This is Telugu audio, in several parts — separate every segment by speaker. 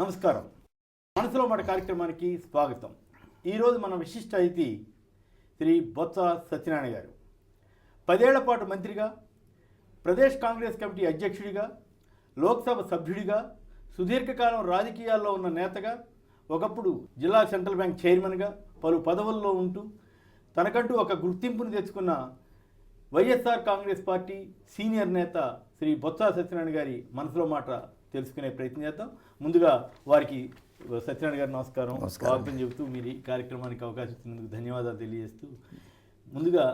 Speaker 1: నమస్కారం. మనసులో మాట కార్యక్రమానికి స్వాగతం. ఈరోజు మన విశిష్ట అతిథి శ్రీ బొత్స సత్యనారాయణ గారు. 10 ఏళ్ల పాటు మంత్రిగా, ప్రదేశ్ కాంగ్రెస్ కమిటీ అధ్యక్షుడిగా, లోక్సభ సభ్యుడిగా, సుదీర్ఘకాలం రాజకీయాల్లో ఉన్న నేతగా, ఒకప్పుడు జిల్లా సెంట్రల్ బ్యాంక్ చైర్మన్గా పలు పదవుల్లో ఉంటూ తనకంటూ ఒక గుర్తింపును తెచ్చుకున్న వైఎస్ఆర్ కాంగ్రెస్ పార్టీ సీనియర్ నేత శ్రీ బొత్స సత్యనారాయణ గారి మనసులో మాట తెలుసుకునే ప్రయత్నం చేద్దాం. ముందుగా వారికి సత్యనారాయణ గారు నమస్కారం, స్వాగతం చెబుతూ మీరు ఈ కార్యక్రమానికి అవకాశం ఇచ్చినందుకు ధన్యవాదాలు తెలియజేస్తూ, ముందుగా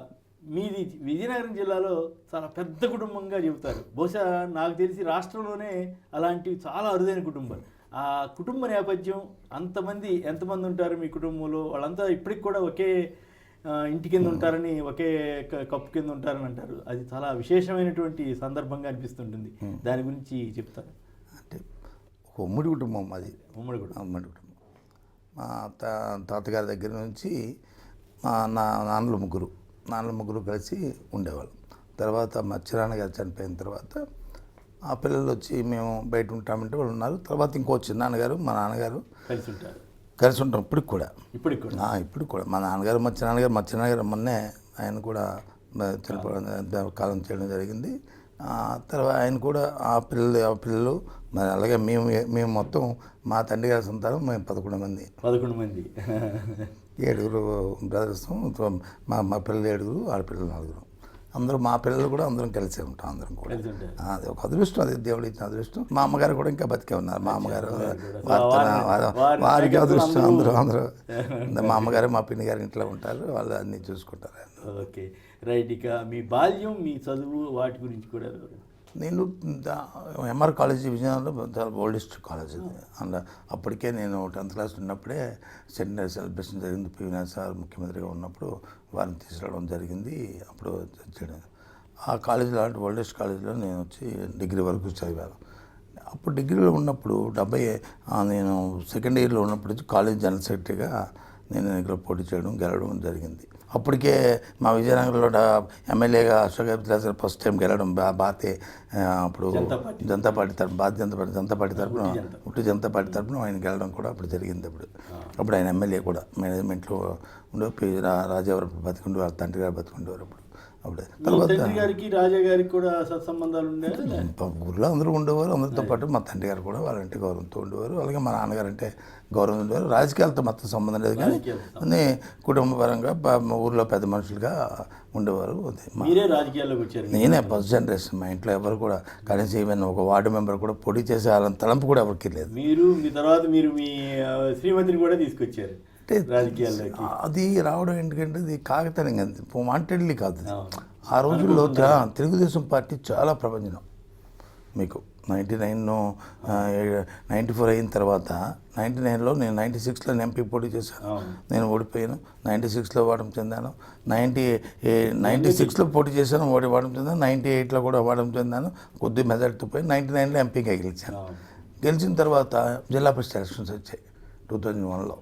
Speaker 1: మీది విజయనగరం జిల్లాలో చాలా పెద్ద కుటుంబంగా చెబుతారు. బహుశా నాకు తెలిసి రాష్ట్రంలోనే అలాంటివి చాలా అరుదైన కుటుంబం. ఆ కుటుంబ నేపథ్యం, ఎంతమంది ఉంటారు మీ కుటుంబంలో? వాళ్ళంతా ఇప్పటికి కూడా ఒకే ఇంటి కింద ఉంటారని, ఒకే కప్పు కింద ఉంటారని అంటారు. అది చాలా విశేషమైనటువంటి సందర్భంగా అనిపిస్తుంటుంది. దాని గురించి చెప్తారు.
Speaker 2: అంటే ఒక ఉమ్మడి కుటుంబం అది. ఉమ్మడి కుటుంబం. మా తాతగారి దగ్గర నుంచి మా నాన్నలు ముగ్గురు కలిసి ఉండేవాళ్ళం. తర్వాత మా చిన్నాన్నగారు చనిపోయిన తర్వాత ఆ పిల్లలు వచ్చి మేము బయట ఉంటామంటే వాళ్ళు ఉన్నారు. తర్వాత ఇంకో చిన్నాన్నగారు మా నాన్నగారు కలిసి ఉంటాం ఇప్పటికి కూడా. మా నాన్నగారు మా చిన్నాన్నగారు మొన్నే ఆయన కూడా కాలం చేయడం జరిగింది. తర్వాత ఆయన కూడా ఆ పిల్లలు మరి అలాగే మేము మొత్తం మా తండ్రి గారి సంతానం మేము 11 మంది 7 బ్రదర్స్. మా పిల్లలు 7, ఆడపిల్లలు 4. అందరూ మా పిల్లలు కూడా అందరం కలిసే ఉంటాం. అందరం కూడా అది ఒక అదృష్టం, అది దేవుడు ఇచ్చిన అదృష్టం. మా అమ్మగారు కూడా ఇంకా బతికే ఉన్నారు. మా అమ్మగారు వారికి అదృష్టం. అందరూ మా అమ్మగారు మా పిన్ని గారి ఇంట్లో ఉంటారు, వాళ్ళు అన్నీ చూసుకుంటారు.
Speaker 1: Okay, right. ఇక మీ బాల్యం, మీ చదువు, వాటి గురించి కూడా.
Speaker 2: నేను ఎంఆర్ కాలేజీ విజయనగరంలో చాలా ఓల్డెస్ట్ కాలేజ్ అది. అండ్ అప్పటికే నేను 10th క్లాస్ ఉన్నప్పుడే సెంటనరీ సెలబ్రేషన్ జరిగింది. పి వినాయక్ సార్ ముఖ్యమంత్రిగా ఉన్నప్పుడు వారిని తీసుకురావడం జరిగింది. అప్పుడు చేయడం ఆ కాలేజీలో, అలాంటి ఓల్డెస్ట్ కాలేజీలో నేను వచ్చి డిగ్రీ వరకు చదివాను. అప్పుడు డిగ్రీలో ఉన్నప్పుడు నేను సెకండ్ ఇయర్లో ఉన్నప్పుడు కాలేజ్ జనరల్ సెక్రటరీగా నేను ఇక్కడ పోటీ చేయడం, గెలవడం జరిగింది. అప్పటికే మా విజయనగరంలో ఎమ్మెల్యేగా అశోక్ గజపతిరాజు గారు ఫస్ట్ టైం గెలవడం బాతే. అప్పుడు జనతా పార్టీ తరఫున ఆయన గెలవడం కూడా అప్పుడు జరిగింది. అప్పుడు ఆయన ఎమ్మెల్యే కూడా మేనేజ్మెంట్లో ఉండే రాజావారు బతికుండే, వాళ్ళ తండ్రి గారు బతికుండేవారు. అప్పుడే తర్వాత
Speaker 1: రాజా గారికి కూడా సత్సంబంధాలు ఉండేవి.
Speaker 2: ఊళ్ళో అందరూ ఉండేవారు. అందరితో పాటు మా తండ్రి గారు కూడా వాళ్ళంటే గౌరవంతో ఉండేవారు. అలాగే మా నాన్నగారు అంటే గౌరవం ఉండేవారు. రాజకీయాలతో మొత్తం సంబంధం లేదు, కానీ కుటుంబ పరంగా ఊర్లో పెద్ద మనుషులుగా ఉండేవారు. నేనే ఫస్ట్ జనరేషన్. మా ఇంట్లో ఎవరు కూడా కనీసం ఈవెన్ ఒక వార్డు మెంబర్ కూడా పోటీ చేసే వాళ్ళని తలంపు కూడా ఎవరికి లేదు.
Speaker 1: మీరు మీ శ్రీమతిని కూడా తీసుకొచ్చారు రాజకీయాల్లోకి.
Speaker 2: అది రావడం ఎందుకంటే ఇది కాకతాళీయం, వాంటెడ్లీ కాదు. ఆ రోజుల్లో తెలుగుదేశం పార్టీ చాలా ప్రపంచం. మీకు 94 అయిన తర్వాత 99లో నేను 96లో ఎంపీ పోటీ చేశాను. నేను ఓడిపోయాను. 96లో ఓటమి చెందాను. 96లో పోటీ చేశాను, ఓటమి చెందాను. 98లో కూడా ఓటమి చెందాను, కొద్ది మెజార్టీతో పోయి 99లో ఎంపీగా గెలిచాను. గెలిచిన తర్వాత జిల్లా పరిషత్ ఎలక్షన్స్ వచ్చాయి 2001లో.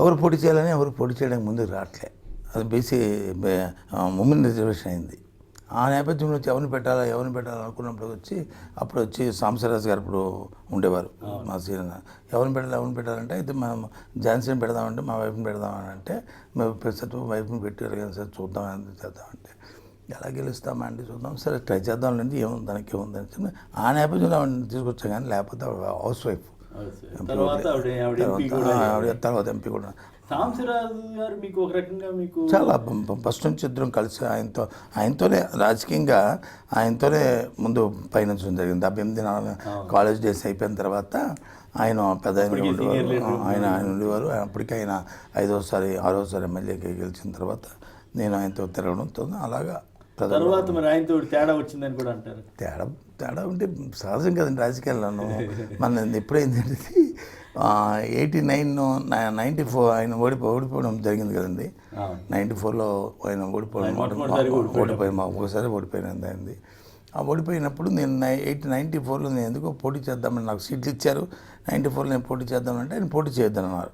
Speaker 2: ఎవరు పోటీ చేయడానికి ముందుకు రావట్లే. అది బీసీ ఉమెన్ రిజర్వేషన్ అయింది. ఆ నేపథ్యంలో వచ్చి ఎవరిని పెట్టాలి అనుకున్నప్పుడు అప్పుడు వచ్చి సాంబశివరాజు గారు ఇప్పుడు ఉండేవారు మా సీనియర్. ఎవరిని పెట్టాలంటే అయితే మేము ఝాన్సీని పెడదామంటే మా వైఫ్ని పెడదామని అంటే మేము వైఫ్ని పెట్టి సార్ చేద్దామంటే ఎలా గెలుస్తామంటే చూద్దాం, సరే ట్రై చేద్దామండి, దానికి ఏముందని ఆ నేపథ్యంలో తీసుకొచ్చాం. కానీ లేకపోతే హౌస్ వైఫ్, తర్వాత ఎంపీ కూడా.
Speaker 1: సాంబశివరాజు గారు మీకు ఒక రకంగా
Speaker 2: చాలా ఫస్ట్ నుంచి ఇద్దరం కలిసి ఆయనతోనే రాజకీయంగా ఆయనతోనే ముందు పయనించడం జరిగింది. 78 కాలేజ్ డేస్ అయిపోయిన తర్వాత ఆయన పెద్ద ఆయన ఉండేవారు. అప్పటికి ఆయన 5వసారి 6వసారి ఎమ్మెల్యేకి గెలిచిన తర్వాత నేను ఆయనతో తిరగడంతో అలాగా.
Speaker 1: తర్వాత మరి ఆయనతో తేడా వచ్చిందని కూడా అంటారు.
Speaker 2: తేడా ఉంటే సహజం కదండి రాజకీయాలను. మన ఎప్పుడైందంటే 89, 94 ఆయన ఓడిపోవడం జరిగింది కదండి. 94లో ఆయన ఒకసారి ఓడిపోయినది అయింది. ఆ ఓడిపోయినప్పుడు నేను 94లో నేను ఎందుకో పోటీ చేద్దామని నాకు సీట్లు ఇచ్చారు. 94లో నేను పోటీ చేద్దామంటే ఆయన పోటీ చేయొద్దన్నారు.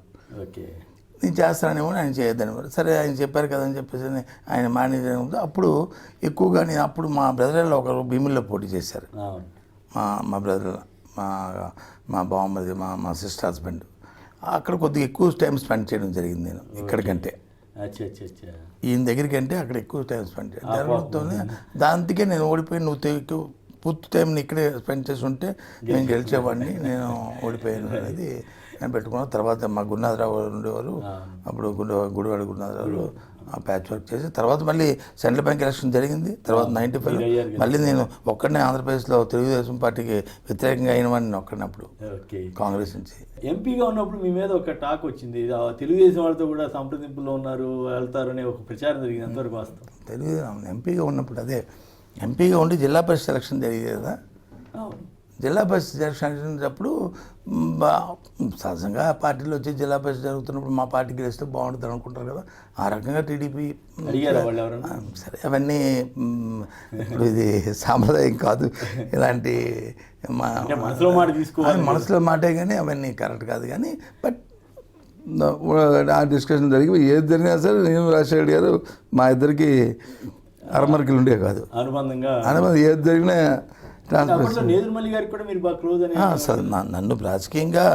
Speaker 2: నేను చేస్తానేమో, ఆయన చేయొద్దని. సరే ఆయన చెప్పారు కదని చెప్పేసి ఆయన మేనేజర్. అప్పుడు ఎక్కువగా అప్పుడు మా బ్రదర్లో ఒకరు భీముల్లో పోటీ చేశారు. మా బ్రదర్ మా మా బామ్మది మా సిస్టర్ హస్బెండ్. అక్కడ కొద్దిగా ఎక్కువ టైం స్పెండ్ చేయడం జరిగింది నేను ఇక్కడికంటే. ఈయన దగ్గరికి అంటే అక్కడ ఎక్కువ టైం స్పెండ్ చేయడం జరగడంతోనే దాంతికే నేను ఓడిపోయి నువ్వు పూర్తి టైంని ఇక్కడే స్పెండ్ చేసి ఉంటే నేను గెలిచేవాడిని, నేను ఓడిపోయాను అనేది నేను పెట్టుకున్నాను. తర్వాత మా గురునాథరావు ఉండేవారు, అప్పుడు గుడివాడ గురునాథరావు ఆ ప్యాచ్ వర్క్ చేసి తర్వాత మళ్ళీ సెంట్రల్ బ్యాంక్ ఎలక్షన్ జరిగింది. తర్వాత 95 మళ్ళీ నేను ఒక్కడనే ఆంధ్రప్రదేశ్లో తెలుగుదేశం పార్టీకి వ్యతిరేకంగా అయిన వాడిని ఒక్కడినప్పుడు కాంగ్రెస్ నుంచి.
Speaker 1: ఎంపీగా ఉన్నప్పుడు మీ మీద ఒక టాక్ వచ్చింది, తెలుగుదేశం వాళ్ళతో కూడా సంప్రదింపులో ఉన్నారు, వెళ్తారు అనే ఒక ప్రచారం జరిగింది. ఎంతవరకు వాస్తవం?
Speaker 2: తెలుగుదేశం ఎంపీగా ఉన్నప్పుడు అదే ఎంపీగా ఉండి జిల్లా పరిషత్ ఎలక్షన్ జరిగేది కదా. జిల్లా పరిషత్ ఎలక్షన్ జరిగినప్పుడు సహజంగా పార్టీలో వచ్చి జిల్లా పరిషత్ జరుగుతున్నప్పుడు మా పార్టీకి గెలిస్తే బాగుంటుంది అనుకుంటారు కదా. ఆ రకంగా టీడీపీ సరే అవన్నీ ఇప్పుడు ఇది సాంప్రదాయం కాదు, ఇలాంటి మనసులో మాటే కానీ అవన్నీ కరెక్ట్ కాదు. కానీ బట్ ఆ డిస్కషన్ జరిగి ఏది జరిగినా సరే నేను రాజశేఖర్ గారు మా ఇద్దరికి అరమరికలు ఉండే కాదు, అనుబంధం ఏది జరిగినా నన్ను రాజకీయంగా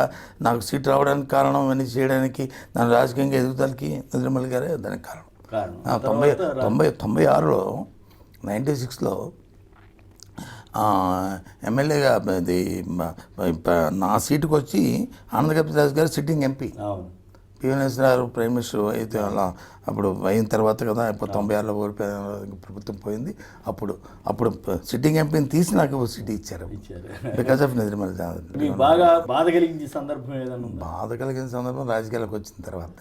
Speaker 2: నాకు సీట్ రావడానికి కారణం అని చేయడానికి నన్ను రాజకీయంగా ఎదుగుదలకి నేదురుమల్లి గారే దానికి కారణం. 96లో 96లో ఎమ్మెల్యేగా ఇది నా సీటుకు వచ్చి ఆనందగోపాల్ గారు సిట్టింగ్ ఎంపీ, పిఎన్ఎస్ గారు ప్రైమ్ మినిస్టర్ అయితే అలా అప్పుడు అయిన తర్వాత కదా. ఇప్పుడు 96లో ఓడిపోయిన ప్రభుత్వం పోయింది. అప్పుడు సిట్టింగ్ ఎంపీని తీసి నాకు సిటీ ఇచ్చారు బికాస్ ఆఫ్ నేదురుమల్లి.
Speaker 1: బాగా బాధ కలిగించే సందర్భం ఏదన్నా?
Speaker 2: బాధ కలిగిన సందర్భం రాజకీయాలకు వచ్చిన తర్వాత.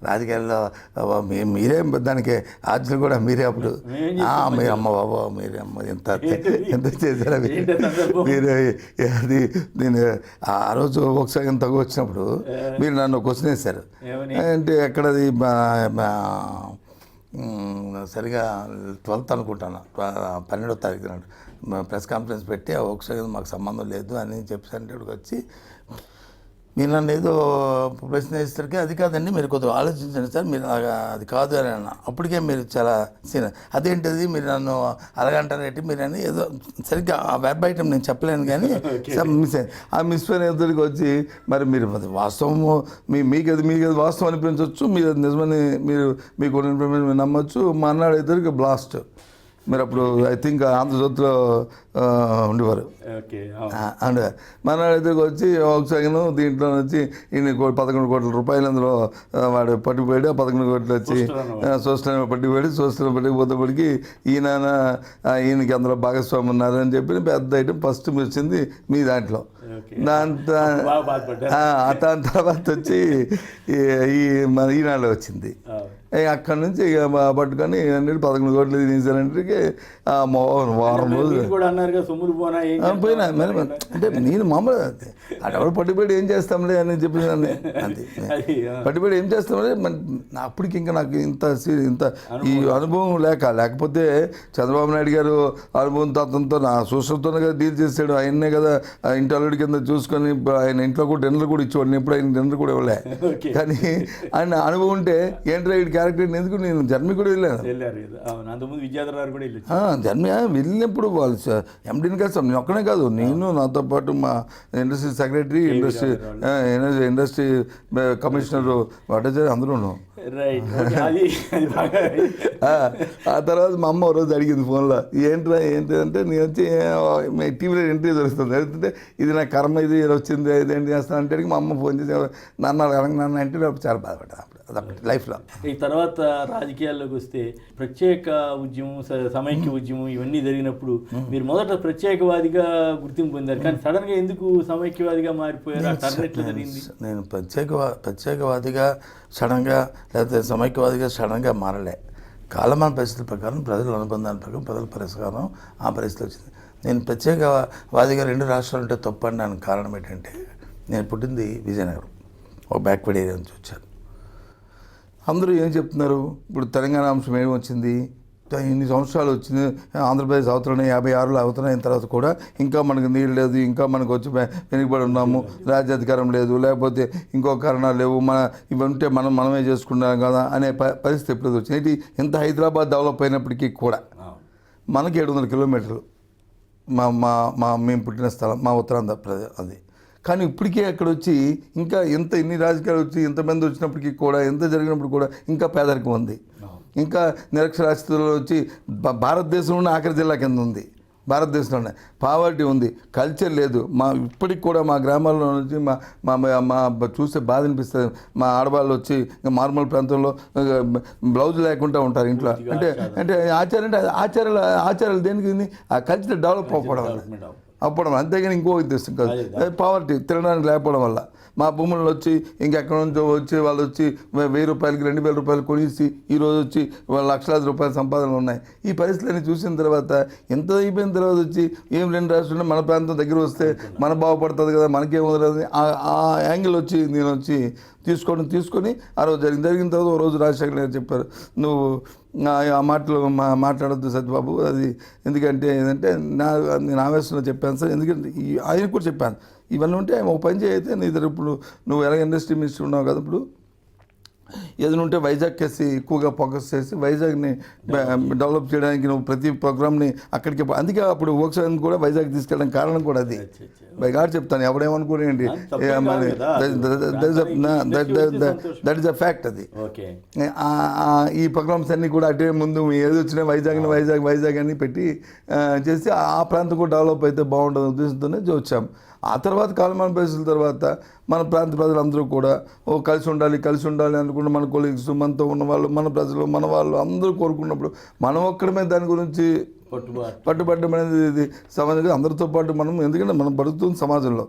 Speaker 2: రాజకీయాల్లో మీరే దానికి ఆజ్ఞలు కూడా మీరే అప్పుడు మీరు అమ్మ బాబా మీరే అమ్మ ఎంత చేశారు మీరు. అది నేను ఆ రోజు ఒకసారి తగ్గు వచ్చినప్పుడు మీరు నన్ను క్వశ్చన్ వేశారు అంటే ఎక్కడది సరిగా 12th అనుకుంటాను 12వ తారీఖు నాడు ప్రెస్ కాన్ఫరెన్స్ పెట్టి ఒకసారి మాకు సంబంధం లేదు అని చెప్పేసరికి వచ్చి మీరు నన్ను ఏదో ప్రశ్న వేసేసరికి అది కాదండి మీరు కొద్దిగా ఆలోచించండి సార్, మీరు అది కాదు అని అన్న. అప్పటికే మీరు చాలా అదేంటిది మీరు నన్ను అలాగంటారేంటి మీరు అని ఏదో సరిగ్గా ఆ వెబ్ ఐటమ్ నేను చెప్పలేను కానీ ఆ మిస్ఫైర్ ఎదురికి వచ్చి మరి మీరు వాస్తవము మీకు అది వాస్తవం అనిపించవచ్చు, మీరు అది నిజమని మీకు ఇన్ఫర్మేషన్ నమ్మచ్చు. మా అన్నాడు ఎదురికి బ్లాస్ట్. మీరు అప్పుడు ఐ థింక్ ఆంధ్రజ్యోతిలో ఉండేవారు అండ్ మన దగ్గరకు వచ్చి ఒకసారి దీంట్లో వచ్చి ఈయన 11 కోట్ల రూపాయలు అందులో వాడు పట్టుకుపోయాడు. 11 కోట్లు వచ్చి సోషల్ పట్టుకుపోయాడు. సోషల్ పట్టుకుపోతేప్పటికి ఈయనకి అందులో భాగస్వామి ఉన్నారని చెప్పి పెద్ద ఐటమ్ ఫస్ట్ వచ్చింది మీ దాంట్లో. దాని తర్వాత వచ్చి మన ఈనాడు వచ్చింది. అక్కడి నుంచి పట్టుకొని 11 కోట్లు తీసానంటే వారం రోజులు పోయినా అంటే నేను మామూలు అటు ఎవరు పట్టుబడి ఏం చేస్తాంలే అని చెప్పి అంతే పట్టుబడి ఏం చేస్తాంలే. అప్పటికి ఇంకా నాకు ఇంత ఈ అనుభవం లేకపోతే చంద్రబాబు నాయుడు గారు అనుభవంతో అతనితో నా సోషల్తోనే కదా డీల్ చేసాడు. ఆయన్నే కదా ఇంటి అల్లుడి కింద చూసుకొని ఆయన ఇంట్లో కూడా డిన్నర్ కూడా ఇచ్చేవాడిని. ఎప్పుడు ఆయన డిన్నర్ కూడా ఇవ్వలే. కానీ ఆయన అనుభవం ఉంటే ఏంట్రా ఈ క్యారెక్టర్ ఎందుకు నేను జర్మనీ కూడా వెళ్ళాను. జర్మనీ వెళ్ళినప్పుడు వాళ్ళు ఎండీని కలిసాం. నేను ఒక్కనే కాదు, నేను నాతో పాటు మా ఇండస్ట్రీ సెక్రటరీ ఇండస్ట్రీ కమిషనర్ వాటేజర్ అందరూ. ఆ తర్వాత మా అమ్మ రోజు అడిగింది ఫోన్లో ఏంటి అంటే నేను వచ్చి టీవీలో ఎంట్రీ దొరుకుతుంది అడుగుతుంటే ఇది నా కర్మ ఇది వచ్చింది ఇదేంటి చేస్తాను అంటే మా అమ్మ ఫోన్ చేసి నాన్న అంటే చాలా బాధపడ్డాను అప్పుడు లైఫ్లో.
Speaker 1: ఈ తర్వాత రాజకీయాల్లోకి వస్తే ప్రత్యేక ఉద్యమం సమైక్య ఉద్యమం ఇవన్నీ జరిగినప్పుడు మీరు మొదట ప్రత్యేకవాదిగా గుర్తింపు పొందారు, కానీ సడన్గా ఎందుకు సమైక్యవాదిగా మారిపోయారు? ఎట్లా జరిగింది?
Speaker 2: నేను ప్రత్యేకవాదిగా సడన్గా లేకపోతే సమైక్యవాదిగా సడన్గా మారలే. కాలమాన పరిస్థితుల ప్రకారం ప్రజల అనుబంధాల ప్రకారం ప్రజల పరిష్కారం ఆ పరిస్థితి వచ్చింది. నేను ప్రత్యేకవాదిగా 2 రాష్ట్రాలు ఉంటే తప్పు అనడానికి కారణం ఏంటంటే నేను పుట్టింది విజయనగరం, ఒక బ్యాక్వర్డ్ ఏరియా నుంచి వచ్చాను. అందరూ ఏం చెప్తున్నారు ఇప్పుడు తెలంగాణ అంశం ఏమి వచ్చింది, ఇన్ని సంవత్సరాలు వచ్చింది, ఆంధ్రప్రదేశ్ అవుతున్నాయి 56లో అవుతున్నాయిన తర్వాత కూడా ఇంకా మనకు నీళ్ళు లేదు, ఇంకా మనకు వచ్చి వెనుకబడి ఉన్నాము, రాజ్యాధికారం లేదు, లేకపోతే ఇంకో కారణాలు లేవు, ఇవి ఉంటే మనమే చేసుకున్నాం కదా అనే పరిస్థితి ఎప్పుడు వచ్చింది. ఇంత హైదరాబాద్ డెవలప్ అయినప్పటికీ కూడా మనకి 700 కిలోమీటర్లు మా మా మా మేము పుట్టిన స్థలం మా ఉత్తరాంధ్ర ప్రదేశ్ అది. కానీ ఇప్పటికే అక్కడ వచ్చి ఇంకా ఇన్ని రాజకీయాలు వచ్చి ఇంతమంది వచ్చినప్పటికీ కూడా ఎంత జరిగినప్పుడు కూడా ఇంకా పేదరికం ఉంది, ఇంకా నిరక్షరాస్యతలో వచ్చి భారతదేశంలోనే ఆఖరి జిల్లా కింద ఉంది, భారతదేశంలోనే పావర్టీ ఉంది, కల్చర్ లేదు. ఇప్పటికి కూడా మా గ్రామాల్లో నుంచి మా మా చూస్తే బాధ అనిపిస్తుంది. మా ఆడవాళ్ళు వచ్చి మార్మల్ ప్రాంతంలో బ్లౌజ్ లేకుండా ఉంటారు ఇంట్లో. అంటే అంటే ఆచారాలు దేనికి ఆ కల్చర్ డెవలప్ అవ్వడం అంతేగాని ఇంకో ఉద్దేశం కాదు. పావర్టీ తినడానికి లేకపోవడం వల్ల మా భూముల్లో వచ్చి ఇంకెక్కడి నుంచో వచ్చి వాళ్ళు వచ్చి 1000 రూపాయలకి 2000 రూపాయలు కొనేసి ఈరోజు వచ్చి లక్షలాది రూపాయల సంపాదనలు ఉన్నాయి. ఈ పరిస్థితులన్నీ చూసిన తర్వాత ఎంత అయిపోయిన తర్వాత వచ్చి ఏం 2 రాష్ట్రాలు మన ప్రాంతం దగ్గర వస్తే మన బాగుపడుతుంది కదా, మనకేం వదలదు ఆ యాంగిల్ వచ్చి నేను వచ్చి తీసుకొని ఆ రోజు జరిగిన తర్వాత ఓ రోజు రాజశేఖర్ గారు చెప్పారు, నువ్వు ఆ మాటలు మాట్లాడొద్దు సత్యబాబు, అది ఎందుకంటే ఏదంటే నేను ఆవేశంలో చెప్పాను సార్, ఎందుకంటే ఆయన కూడా చెప్పాను ఇవన్నీ ఉంటే ఒక పని చేయైతే నీ దగ్గర ఇప్పుడు నువ్వు ఎలా ఇండస్ట్రీ మినిస్టర్ ఉన్నావు కదా, ఇప్పుడు ఏదైనా ఉంటే వైజాగ్ కేసి ఎక్కువగా ఫోకస్ చేసి వైజాగ్ని డెవలప్ చేయడానికి నువ్వు ప్రతి ప్రోగ్రామ్ని అక్కడికి అందుకే అప్పుడు వర్క్స్ కూడా వైజాగ్ తీసుకెళ్ళడానికి కారణం కూడా అది. బై గాడ్ చెప్తాను, ఎవడేమనుకోనండి, దట్ ఈస్ అ ఫ్యాక్ట్. అది ఈ ప్రోగ్రామ్స్ అన్నీ కూడా అటే ముందు ఏది వచ్చినా వైజాగ్ అని పెట్టి చేసి ఆ ప్రాంతం కూడా డెవలప్ అయితే బాగుంటుంది ఉద్దేశంతోనే వచ్చాం. ఆ తర్వాత కాలమాన పరిస్థితుల తర్వాత మన ప్రాంత ప్రజలందరూ కూడా కలిసి ఉండాలి అనుకుంటే మన కొలీగ్స్ మనతో ఉన్న వాళ్ళు మన ప్రజలు మన వాళ్ళు అందరూ కోరుకున్నప్పుడు మనం ఒక్కడమే దాని గురించి పట్టుబడ్డం అనేది ఇది సమాజంగా అందరితో పాటు మనం, ఎందుకంటే మనం బతుకుతుంది సమాజంలో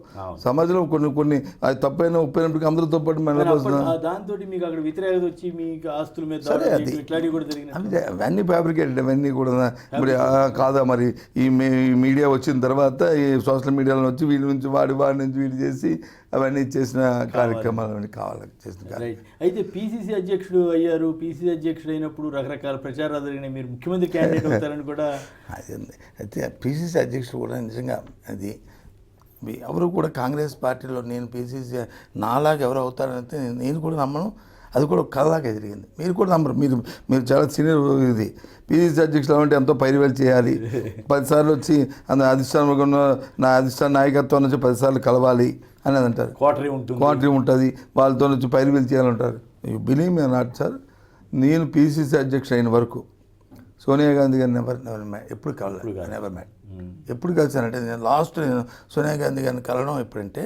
Speaker 2: కొన్ని అది తప్పైనా ఉప్పైనప్పటికీ అందరితో పాటు
Speaker 1: దాంతో మీకు అక్కడ వ్యతిరేకత వచ్చి మీకు ఆస్తుల మీద
Speaker 2: అవన్నీ ఫ్యాబ్రికేటెడ్, అవన్నీ కూడా మరి కాదా మరి ఈ మీడియా వచ్చిన తర్వాత ఈ సోషల్ మీడియాలో వచ్చి వీడి నుంచి వాడి నుంచి వీడి చేసి అవన్నీ చేసిన కార్యక్రమాలు అన్నీ చేసిన.
Speaker 1: అయితే పిసిసి అధ్యక్షుడు అయ్యారు, పిసిసి అధ్యక్షుడు అయినప్పుడు రకరకాల ప్రచారాలు జరిగినాయి, మీరు ముఖ్యమంత్రి క్యాండిడేట్ అవుతారని కూడా.
Speaker 2: అది అయితే పిసిసి అధ్యక్షుడు కూడా నిజంగా అది ఎవరు కూడా కాంగ్రెస్ పార్టీలో నేను పిసిసి నాలాగా ఎవరు అవుతారంటే నేను కూడా నమ్మను, అది కూడా కథలాగా జరిగింది. మీరు కూడా నమ్మరు, మీరు చాలా సీనియర్. ఇది పిసిసి అధ్యక్షులు అంటే ఎంతో పైరువేలు చేయాలి, 10 సార్లు వచ్చి నా అధిష్టాన నాయకత్వం నుంచి 10 సార్లు కలవాలి అనేది అంటారు. క్వార్టరీ ఉంటుంది, వాళ్ళతో వచ్చి పైరువేలు చేయాలంటారు. బిలీవ్ మీ నాట్ సార్, నేను పిసిసి అధ్యక్షుడు అయిన వరకు సోనియా గాంధీ గారిని ఎప్పుడు కలవాలి, నెవర్ మ్యాట్. ఎప్పుడు కలిసానంటే నేను సోనియా గాంధీ గారిని కలవడం ఎప్పుడంటే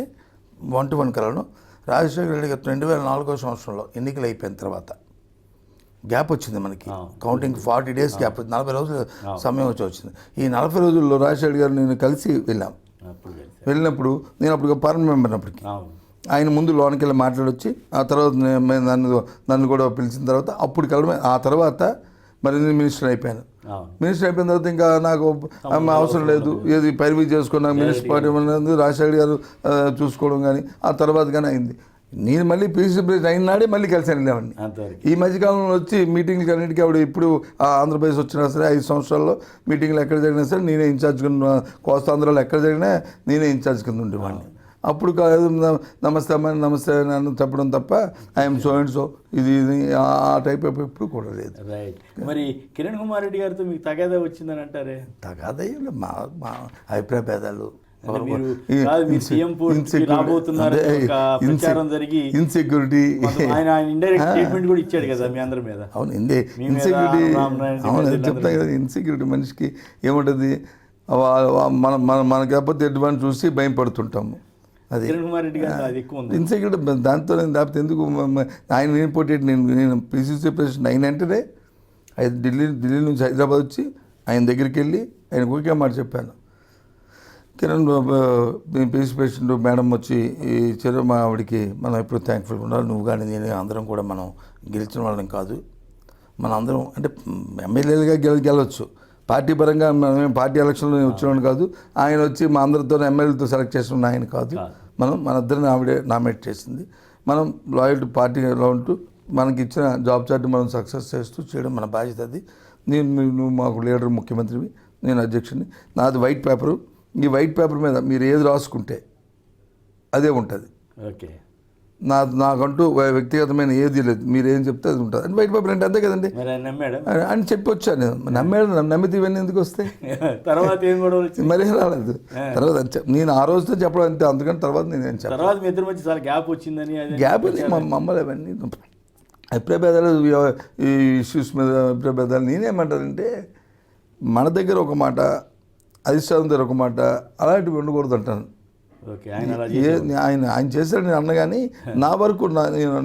Speaker 2: 1-to-1 కలవడం రాజశేఖర రెడ్డి గారు 2004 సంవత్సరంలో ఎన్నికలు అయిపోయిన తర్వాత గ్యాప్ వచ్చింది మనకి, కౌంటింగ్ 40 days గ్యాప్, 40 రోజుల సమయం వచ్చింది. ఈ 40 రోజుల్లో రాజశేఖర గారు నేను కలిసి వెళ్ళినప్పుడు నేను అప్పుడు పార్లమెంట్ మెంబర్ అప్పటికి ఆయన ముందు లోనికి వెళ్ళి మాట్లాడొచ్చి ఆ తర్వాత నన్ను కూడా పిలిచిన తర్వాత అప్పుడు కలవడం. ఆ తర్వాత మరి నేను మినిస్టర్ అయిపోయాను. మినిస్టర్ అయిపోయిన తర్వాత ఇంకా నాకు అవసరం లేదు, ఏది పైరువీ చేసుకున్నా మినిస్టర్ పార్టీ రాజశేఖర్ గారు చూసుకోవడం కానీ ఆ తర్వాత కానీ అయింది. నేను మళ్ళీ పిసిసి ప్రెసిడెంట్ అయిన నాడే మళ్ళీ కలిసి వెళ్ళేవాడిని. ఈ మధ్యకాలంలో వచ్చి మీటింగ్లకి అన్నింటికీ ఆవిడ ఇప్పుడు ఆంధ్రప్రదేశ్ వచ్చినా సరే 5 సంవత్సరాల్లో మీటింగ్లు ఎక్కడ జరిగినా సరే నేనే ఇన్ఛార్జ్ కింద, కోస్తాంధ్రలో ఎక్కడ జరిగినా నేనే ఇన్ఛార్జ్ కింద ఉండేవాడిని. అప్పుడు నమస్తే అమ్మాయి నమస్తే నన్ను చెప్పడం తప్ప ఐఎమ్ సో అండ్ సో ఇది ఆ టైప్ ఎప్పుడు కూడా లేదు.
Speaker 1: మరి కిరణ్ కుమార్ రెడ్డి గారితో మీకు తగాదా వచ్చిందని అంటారే?
Speaker 2: తగాదా మా అభిప్రాయ భేదాలు, ఇన్సెక్యూరిటీ, అవును ఇన్సెక్యూరిటీ, అవును చెప్తా కదా. ఇన్సెక్యూరిటీ మనిషికి ఏముంటుంది, మనకి కాకపోతే ఎటువంటి చూసి భయం పడుతుంటాము. అది ఇన్సెక్యూరిటీ దాంతో లేకపోతే ఎందుకు ఆయన నేను పోటీ నేను పిసిసి ప్రెసిడెంట్ అయిన వెంటనే ఢిల్లీ నుంచి హైదరాబాద్ వచ్చి ఆయన దగ్గరికి వెళ్ళి ఆయన ఒకే మాట చెప్పాను, కిరణ్ పిసిసి ప్రెసిడెంట్ మేడం వచ్చి ఈ మా ఆవిడికి మనం ఎప్పుడు థ్యాంక్ఫుల్గా ఉండాలి, నువ్వు కానీ నేను అందరం కూడా మనం గెలిచిన వాళ్ళని కాదు, మన అందరం అంటే ఎమ్మెల్యేలుగా గెలవచ్చు, పార్టీ పరంగా మనం పార్టీ ఎలక్షన్లో వచ్చినాడు కాదు, ఆయన వచ్చి మా అందరితో ఎమ్మెల్యేలతో సెలెక్ట్ చేసిన ఆయన కాదు, మన ఇద్దరిని ఆవిడే నామినేట్ చేసింది. మనం లాయల్టీ పార్టీలో ఉంటూ మనకి ఇచ్చిన జాబ్ చార్ట్ మనం సక్సెస్ చేస్తూ చేయడం మన బాధ్యత. అది నువ్వు మాకు లీడర్ ముఖ్యమంత్రివి, నేను అధ్యక్షుడిని, నాది వైట్ పేపరు, ఈ వైట్ పేపర్ మీద మీరు ఏది రాసుకుంటే అదే ఉంటుంది.
Speaker 1: ఓకే,
Speaker 2: నాకంటూ వ్యక్తిగతమైన ఏది లేదు, మీరు ఏం చెప్తే అది ఉంటుంది అని బయట పంపినంటే అంతే కదండి
Speaker 1: మరి ఆయన నమ్మాడు
Speaker 2: అని చెప్పి వచ్చాను. నమ్మాడు, నమ్మితే ఇవన్నీ ఎందుకు వస్తాయి?
Speaker 1: తర్వాత ఏం కూడా వచ్చింది
Speaker 2: మరీ రాలేదు. తర్వాత నేను ఆ రోజుతో చెప్పడం అంతే, అందుకని తర్వాత నేను ఏం చెప్పాను.
Speaker 1: తర్వాత మీ ఇద్దరి మధ్య చాలా గ్యాప్ వచ్చిందని
Speaker 2: గ్యాప్ మమ్మల్ని అవన్నీ అభిప్రాయభేదాలు, ఈ ఇష్యూస్ మీద అభిప్రాయభేదాలు. నేనేమంటానంటే మన దగ్గర ఒక మాట, అధిష్టానం దగ్గర ఒక మాట, అలాంటివి ఉండకూడదు అంటాను.
Speaker 1: ఓకే, ఆయన అలా
Speaker 2: ఆయన చేశారని నేను అన్న కానీ నా వరకు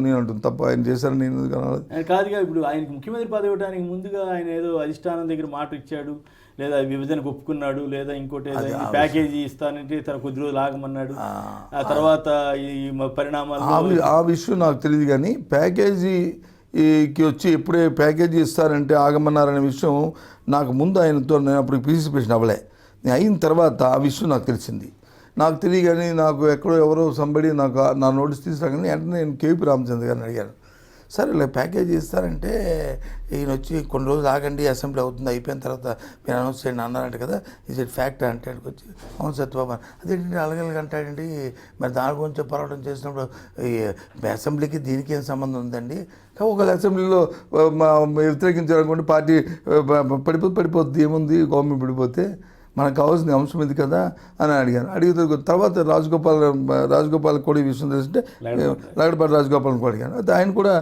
Speaker 2: నేను అంటుంది తప్ప ఆయన చేశారని నేను ఎందుకు అనాలి?
Speaker 1: కాదుగా. ఇప్పుడు ఆయనకి ముఖ్యమంత్రి పదవి ఇవ్వడానికి ముందుగా ఆయన ఏదో అధిష్టానం దగ్గర మాట ఇచ్చాడు, లేదా విభజనకు ఒప్పుకున్నాడు, లేదా ఇంకోటి ఏదో ప్యాకేజీ ఇస్తానంటే తన కొద్ది రోజులు ఆగమన్నాడు. ఆ తర్వాత ఈ పరిణామాలు
Speaker 2: ఆ విషయం నాకు తెలియదు కానీ ప్యాకేజీకి వచ్చి ఎప్పుడే ప్యాకేజీ ఇస్తారంటే ఆగమన్నారనే విషయం నాకు ముందు ఆయనతో నేను అప్పుడు పీసీ ప్రెసిడెంట్ అవ్వలే. నేను అయిన తర్వాత ఆ విషయం నాకు తెలిసింది. నాకు తెలియగానే నాకు ఎక్కడో ఎవరో సంబడి నాకు నా నోటీస్ తీసుకురాగానే వెంటనే నేను కేపీ రామచంద్ర గారిని అడిగాను, సార్ ఇలా ప్యాకేజీ ఇస్తారంటే ఈయన వచ్చి కొన్ని రోజులు ఆగండి, అసెంబ్లీ అవుతుంది, అయిపోయిన తర్వాత మీరు అనౌన్స్ చేయండి అన్నారంట కదా, ఇస్ ఇట్ ఫ్యాక్ట్ అంటే ఆయనకు వచ్చి అవును సత్యబాబు అదేంటి అలగలగా అంటాడండి, మరి దాని గురించి పోరాటం చేసినప్పుడు ఈ అసెంబ్లీకి దీనికి ఏం సంబంధం ఉందండి, ఒకవేళ అసెంబ్లీలో వ్యతిరేకించాలనుకోండి పార్టీ పడిపోతుంది, ఏముంది గవర్నమెంట్ పడిపోతే మనకు కావాల్సిన అంశం ఇది కదా అని అడిగాను. అడిగితే తర్వాత రాజగోపాల్ కూడా ఈ విషయం తెలిసింటే లగడపాటి రాజగోపాల్ని కూడా అడిగాను. అయితే ఆయన కూడా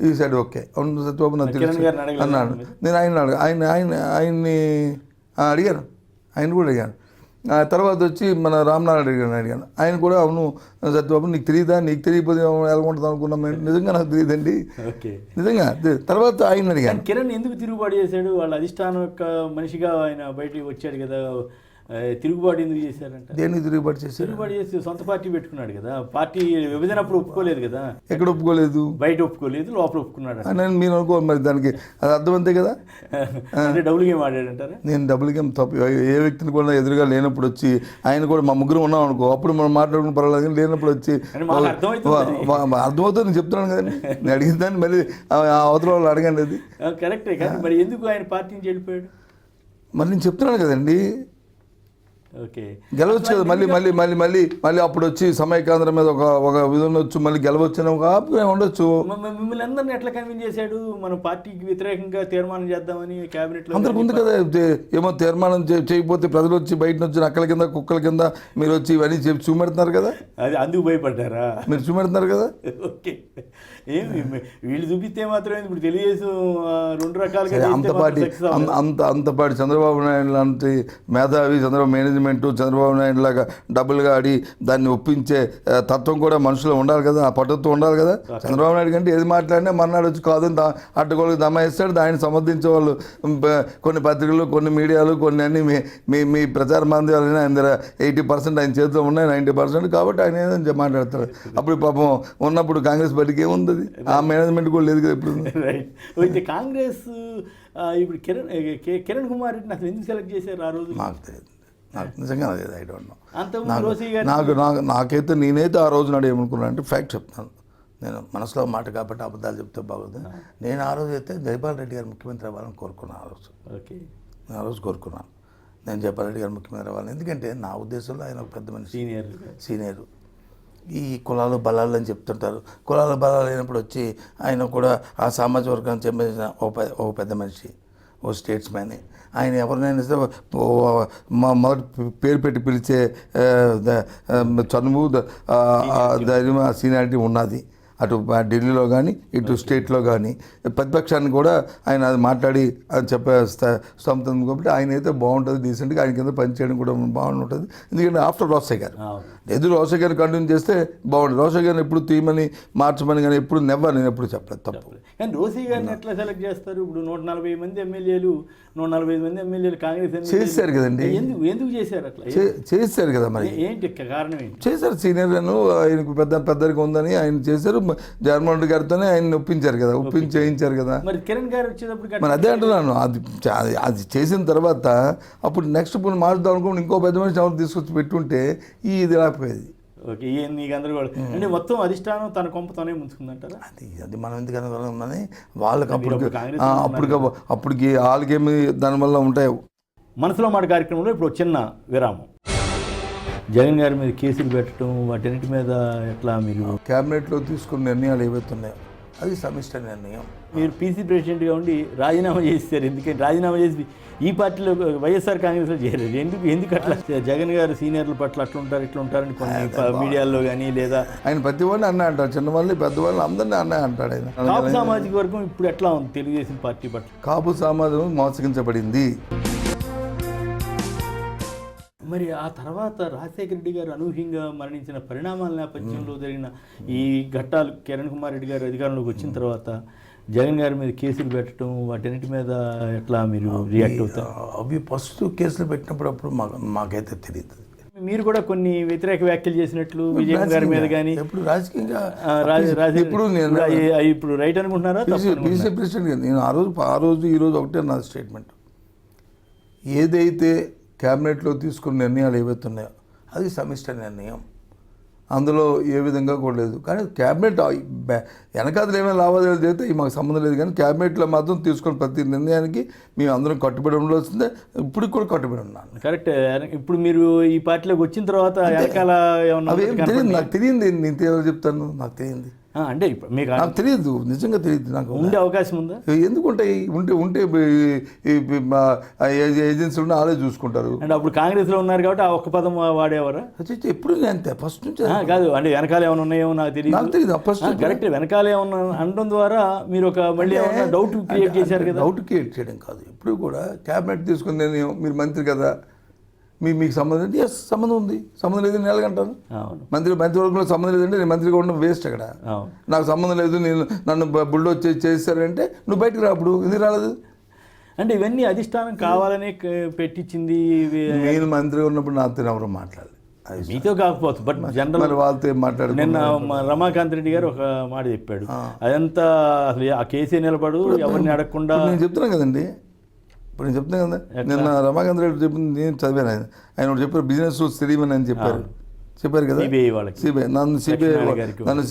Speaker 2: ఈ సైడ్ ఓకే అవును సత్యబాబు నాకు తెలుసు అన్నాడు. నేను ఆయన్ని అడిగాను, ఆయన కూడా అడిగాను. తర్వాత వచ్చి మన రామనారాయణ అడిగాను, ఆయన కూడా అవును సత్యబాబు నీకు తెలియదా, నీకు తెలియకపోతే ఎలా ఉంటుంది అనుకున్నాం, నిజంగా నాకు తెలియదండి నిజంగా. తర్వాత ఆయన అడిగాను
Speaker 1: కిరణ్ ఎందుకు తిరుగుబాటు చేశాడు, వాళ్ళ అధిష్టానం యొక్క మనిషిగా ఆయన బయటికి వచ్చాడు కదా, తిరుగుబాటు ఎందుకు చేశారంట?
Speaker 2: దేనికి తిరుగుబాటు చేశారు?
Speaker 1: తిరుగుబాటు చేసి సొంత పార్టీ పెట్టుకున్నాడు కదా, పార్టీ విభజన అప్పుడు ఒప్పుకోలేదు కదా.
Speaker 2: ఎక్కడ ఒప్పుకోలేదు?
Speaker 1: బయట ఒప్పుకోలేదు, లోపల ఒప్పుకున్నాడు.
Speaker 2: నేను మీరు అనుకో మరి దానికి అది అర్థం అంతే కదా.
Speaker 1: అంటే డబుల్ గేమ్ ఆడాడంటారా?
Speaker 2: నేను డబుల్ గేమ్ తప్పు ఏ వ్యక్తిని కూడా ఎదురుగా లేనప్పుడు వచ్చి ఆయన కూడా మా ముగ్గురు ఉన్నాం అనుకో అప్పుడు మనం మాట్లాడుకుని పర్వాలేదు, కానీ లేనప్పుడు వచ్చి అర్థమవుతుంది నేను చెప్తున్నాను కదండి. నేను అడిగిన దాన్ని మళ్ళీ అవతల వాళ్ళు అడగండి, అది
Speaker 1: కరెక్టే. కానీ మరి ఎందుకు ఆయన పార్టీ నుంచి వెళ్ళిపోయాడు?
Speaker 2: మరి నేను చెప్తున్నాను కదండి,
Speaker 1: ఓకే
Speaker 2: గెలవచ్చు కదా మళ్ళీ మళ్ళీ మళ్ళీ మళ్ళీ మళ్ళీ అప్పుడు వచ్చి సమైకాంధ్రం మీద ఒక విధంగా వచ్చు, మళ్ళీ గెలవచ్చు ఒక అభిప్రాయం ఉండొచ్చు.
Speaker 1: మిమ్మల్ని అందరిని ఎట్లా కన్విన్స్ చేశాడు మన పార్టీకి వ్యతిరేకంగా తీర్మానం చేద్దామని కేబినెట్ లో?
Speaker 2: అందరికి ఉంది కదా, ఏమో తీర్మానం చేయకపోతే ప్రజలు వచ్చి బయట నుంచి నక్కల కింద కుక్కల కింద మీరు వచ్చి ఇవన్నీ చెప్పి చూపెడుతున్నారు కదా,
Speaker 1: అది అందుకు భయపడ్డారా? మీరు
Speaker 2: చూపెడుతున్నారు కదా.
Speaker 1: ఓకే, ఏమి వీళ్ళు చూపిస్తే మాత్రమే ఇప్పుడు తెలుగుదేశం రెండు రకాలుగా
Speaker 2: అంతపాటి చంద్రబాబు నాయుడు లాంటి మేధావి, చంద్రబాబు మేనేజ్మెంట్ చంద్రబాబు నాయుడు లాగా డబ్బులుగా ఆడి దాన్ని ఒప్పించే తత్వం కూడా మనుషులు ఉండాలి కదా, ఆ పట్టుతో ఉండాలి కదా. చంద్రబాబు నాయుడు కంటే ఏది మాట్లాడినా మర్నాడు వచ్చి కాదని అడ్డగోళ్ళకి దమాయిస్తాడు. దాన్ని సమర్థించే వాళ్ళు కొన్ని పత్రికలు, కొన్ని మీడియాలు, కొన్ని అన్ని మీ ప్రచార మాధ్యమాలైనా ఆయన 80% ఆయన చేతిలో ఉన్నాయి, 90%. కాబట్టి ఆయన ఏదో మాట్లాడతాడు. అప్పుడు పాపం ఉన్నప్పుడు కాంగ్రెస్ పార్టీకి ఏముంది, ఆ మేనేజ్మెంట్ కూడా లేదు కదా ఇప్పుడు.
Speaker 1: రైట్. కాంగ్రెస్ ఇప్పుడు కిరణ్ కుమార్ రెడ్డిని అసలు ఎందుకు సెలెక్ట్ చేశారు ఆ రోజు?
Speaker 2: నాకు తెలియదు, నాకు నిజంగా తెలియదు, ఐ డోంట్ నో. నాకైతే నేనైతే ఆ రోజు నాడు ఏమనుకున్నాను అంటే ఫ్యాక్ట్ చెప్తాను, నేను మనసులో మాట కాబట్టి అబద్ధాలు చెప్తే బాగోదు. నేను ఆ రోజు అయితే జైపాల్ రెడ్డి గారు ముఖ్యమంత్రి అవ్వాలని కోరుకున్నాను ఆ రోజు.
Speaker 1: ఓకే,
Speaker 2: నేను ఆ రోజు కోరుకున్నాను నేను జైపాల్ రెడ్డి గారు ముఖ్యమంత్రి అవ్వాలని. ఎందుకంటే నా ఉద్దేశంలో ఆయన ఒక పెద్ద మనిషి, సీనియర్. ఈ కులాలు బలాలు అని చెప్తుంటారు, కులాల బలాలు అయినప్పుడు వచ్చి ఆయన కూడా ఆ సామాజిక వర్గానికి చెందిన ఒక పెద్ద మనిషి, ఓ స్టేట్స్ మ్యాన్. ఆయన ఎవరినైనా సరే మొదటి పేరు పెట్టి పిలిచే చనువు, ధైర్యం, సీనియారిటీ ఉన్నది. అటు ఢిల్లీలో కానీ ఇటు స్టేట్లో కానీ ప్రతిపక్షాన్ని కూడా ఆయన అది మాట్లాడి అది చెప్పే స్తోమత ఉంది. కాబట్టి ఆయన అయితే బాగుంటుంది, డీసెంట్గా ఆయన కింద పనిచేయడం కూడా బాగుంటుంది. ఎందుకంటే ఆఫ్టర్ రోసయ్య గారు లేదు, రోసయ్య గారిని కంటిన్యూ చేస్తే బాగుంటుంది. రోసయ్య గారిని ఎప్పుడు తీయమని మార్చమని కానీ ఎప్పుడు నేను ఎప్పుడు చెప్పలేదు, తప్పు.
Speaker 1: కానీ రోసయ్య గారిని ఎట్లా సెలెక్ట్ చేస్తారు? ఇప్పుడు 140 మంది ఎమ్మెల్యేలు, 145 మంది ఎమ్మెల్యేలు కాంగ్రెస్
Speaker 2: చేశారు కదండి.
Speaker 1: ఎందుకు చేశారు అట్లా?
Speaker 2: చేశారు కదా, మరి
Speaker 1: ఏంటి కారణం ఏంటి?
Speaker 2: చేశారు, సీనియర్లను ఆయనకు పెద్దరికం ఉందని ఆయన చేశారు. జగన్మోహన్ రెడ్డి గారితోనే ఆయన ఒప్పించారు కదా, చేయించారు కదా.
Speaker 1: మరి కిరణ్ గారు వచ్చేటప్పుడు
Speaker 2: మరి అదే అంటున్నాను, అది చేసిన తర్వాత అప్పుడు నెక్స్ట్ ఇప్పుడు మార్చుదాం అనుకోండి, ఇంకో పెద్ద మనిషి ఎవరు తీసుకొచ్చి పెట్టుంటే ఇది రాకపోయేది.
Speaker 1: ఓకే, నీకు అందరూ కూడా అంటే మొత్తం అధిష్టానం తన కొంపతోనే ముంచుకుందంటారా?
Speaker 2: అది మనం ఎందుకు అనుకోవాలని వాళ్ళకి అప్పటికి వాళ్ళకేమి దానివల్ల ఉంటాయి.
Speaker 1: మనసులో మాట కార్యక్రమంలో ఇప్పుడు చిన్న విరామం. జగన్ గారి మీద కేసులు పెట్టడం వాటన్నిటి మీద ఎట్లా మీరు
Speaker 2: క్యాబినెట్లో తీసుకున్న నిర్ణయాలు ఏవైతున్నాయో అది సమిష్ట నిర్ణయం.
Speaker 1: మీరు పీసీ ప్రెసిడెంట్గా ఉండి రాజీనామా చేస్తారు, ఎందుకంటే రాజీనామా చేసి ఈ పార్టీలో వైఎస్ఆర్ కాంగ్రెస్లో చేరారు. ఎందుకు అట్లా జగన్ గారు సీనియర్ల పట్ల అట్లా ఉంటారు ఇట్లా ఉంటారని కొన్ని మీడియాలో కానీ లేదా
Speaker 2: ఆయన ప్రతి వాళ్ళని అన్న అంటారు, చిన్నవాళ్ళని పెద్దవాళ్ళని అందరినీ అన్న అంటాడు ఆయన.
Speaker 1: కాపు సామాజిక వర్గం ఇప్పుడు ఎట్లా ఉంది తెలుగుదేశం పార్టీ పట్ల?
Speaker 2: కాపు సమాజం మోసగించబడింది.
Speaker 1: మరి ఆ తర్వాత రాజశేఖర రెడ్డి గారు అనూహ్యంగా మరణించిన పరిణామాల నేపథ్యంలో జరిగిన ఈ ఘట్టాలు, కిరణ్ కుమార్ రెడ్డి గారు అధికారంలోకి వచ్చిన తర్వాత జగన్ గారి మీద కేసులు పెట్టడం వాటన్నిటి మీద ఎట్లా మీరు రియాక్ట్ అవుతారు?
Speaker 2: అవి ఫస్ట్ కేసులు పెట్టినప్పుడు మాకైతే తెలియదు.
Speaker 1: మీరు కూడా కొన్ని వ్యతిరేక వ్యాఖ్యలు చేసినట్లు విజయన్ గారి మీద కానీ
Speaker 2: ఇప్పుడు రాజకీయంగా
Speaker 1: ఇప్పుడు రైట్ అనుకుంటున్నారా?
Speaker 2: బీసీ ప్రెసిడెంట్ నేను ఆ రోజు ఈ రోజు ఒకటే నా స్టేట్మెంట్, ఏదైతే క్యాబినెట్లో తీసుకున్న నిర్ణయాలు ఏవైతున్నాయో అది సమిష్ట నిర్ణయం, అందులో ఏ విధంగా కూడా లేదు. కానీ క్యాబినెట్ వెనకాతలు ఏమైనా లావాదేవీలు చేస్తే మాకు సంబంధం లేదు, కానీ క్యాబినెట్లో మాత్రం తీసుకున్న ప్రతి నిర్ణయానికి మేము అందరం కట్టుబడి ఉండాల్సిందే. ఇప్పుడు కూడా కట్టుబడి ఉన్నాను.
Speaker 1: కరెక్ట్. ఇప్పుడు మీరు ఈ పార్టీలోకి వచ్చిన తర్వాత వెనకాల
Speaker 2: తెలియదు, నాకు తెలియదు. నేను చెప్తాను, నాకు తెలియదు.
Speaker 1: అంటే ఇప్పుడు మీకు
Speaker 2: నాకు తెలియదు, నిజంగా తెలియదు. నాకు
Speaker 1: ఉండే అవకాశం ఉందా?
Speaker 2: ఎందుకుంటాయి? ఉంటే ఏజెన్సీలు ఆలే చూసుకుంటారు.
Speaker 1: అంటే అప్పుడు కాంగ్రెస్లో ఉన్నారు కాబట్టి ఆ ఒక్క పదం వాడేవారా?
Speaker 2: ఎప్పుడు అంతే, ఫస్ట్ నుంచి
Speaker 1: కాదు. అంటే వెనకాల ఏమైనా ఉన్నాయేమో నాకు తెలియదు.
Speaker 2: First
Speaker 1: correct. వెనకాల ఏమన్నా అనడం ద్వారా మీరు ఒక మళ్ళీ ఏమన్నా డౌట్ క్రియేట్ చేశారు కదా?
Speaker 2: డౌట్ క్రియేట్ చేయడం కాదు, ఎప్పుడు కూడా క్యాబినెట్ తీసుకుని నేను మీరు మంత్రి కదా, మీకు సంబంధం అంటే ఎస్ సంబంధం ఉంది, సంబంధం లేదు నేను ఎలాగంటాను? మంత్రివర్గంలో సంబంధం లేదంటే నేను మంత్రిగా ఉండడం వేస్ట్. అక్కడ నాకు సంబంధం లేదు, నన్ను బుల్డో చేస్తారంటే నువ్వు బయటకు రా. అప్పుడు ఎందుకు రాలేదు?
Speaker 1: అంటే ఇవన్నీ అధిష్టానం కావాలని పెట్టించింది.
Speaker 2: నేను మంత్రిగా ఉన్నప్పుడు నాతో ఎవరు మాట్లాడలేదు,
Speaker 1: మీతో కాకపోవచ్చు, బట్ జనరల్
Speaker 2: వాళ్ళతో మాట్లాడు.
Speaker 1: నిన్న రమాకాంత్ రెడ్డి గారు ఒక మాట చెప్పాడు, అదంతా అసలు ఆ కేసే నిలబడు, ఎవరిని అడగకుండా.
Speaker 2: నేను చెప్తున్నాను కదండి, ఇప్పుడు నేను చెప్తున్నాను కదా, నిన్న రమాకాంత్ రెడ్డి చెప్పింది నేను చదివాను. ఆయన చెప్పారు బిజినెస్ రూల్స్ తెలియమని అని చెప్పారు కదా. సిబిఐ నన్ను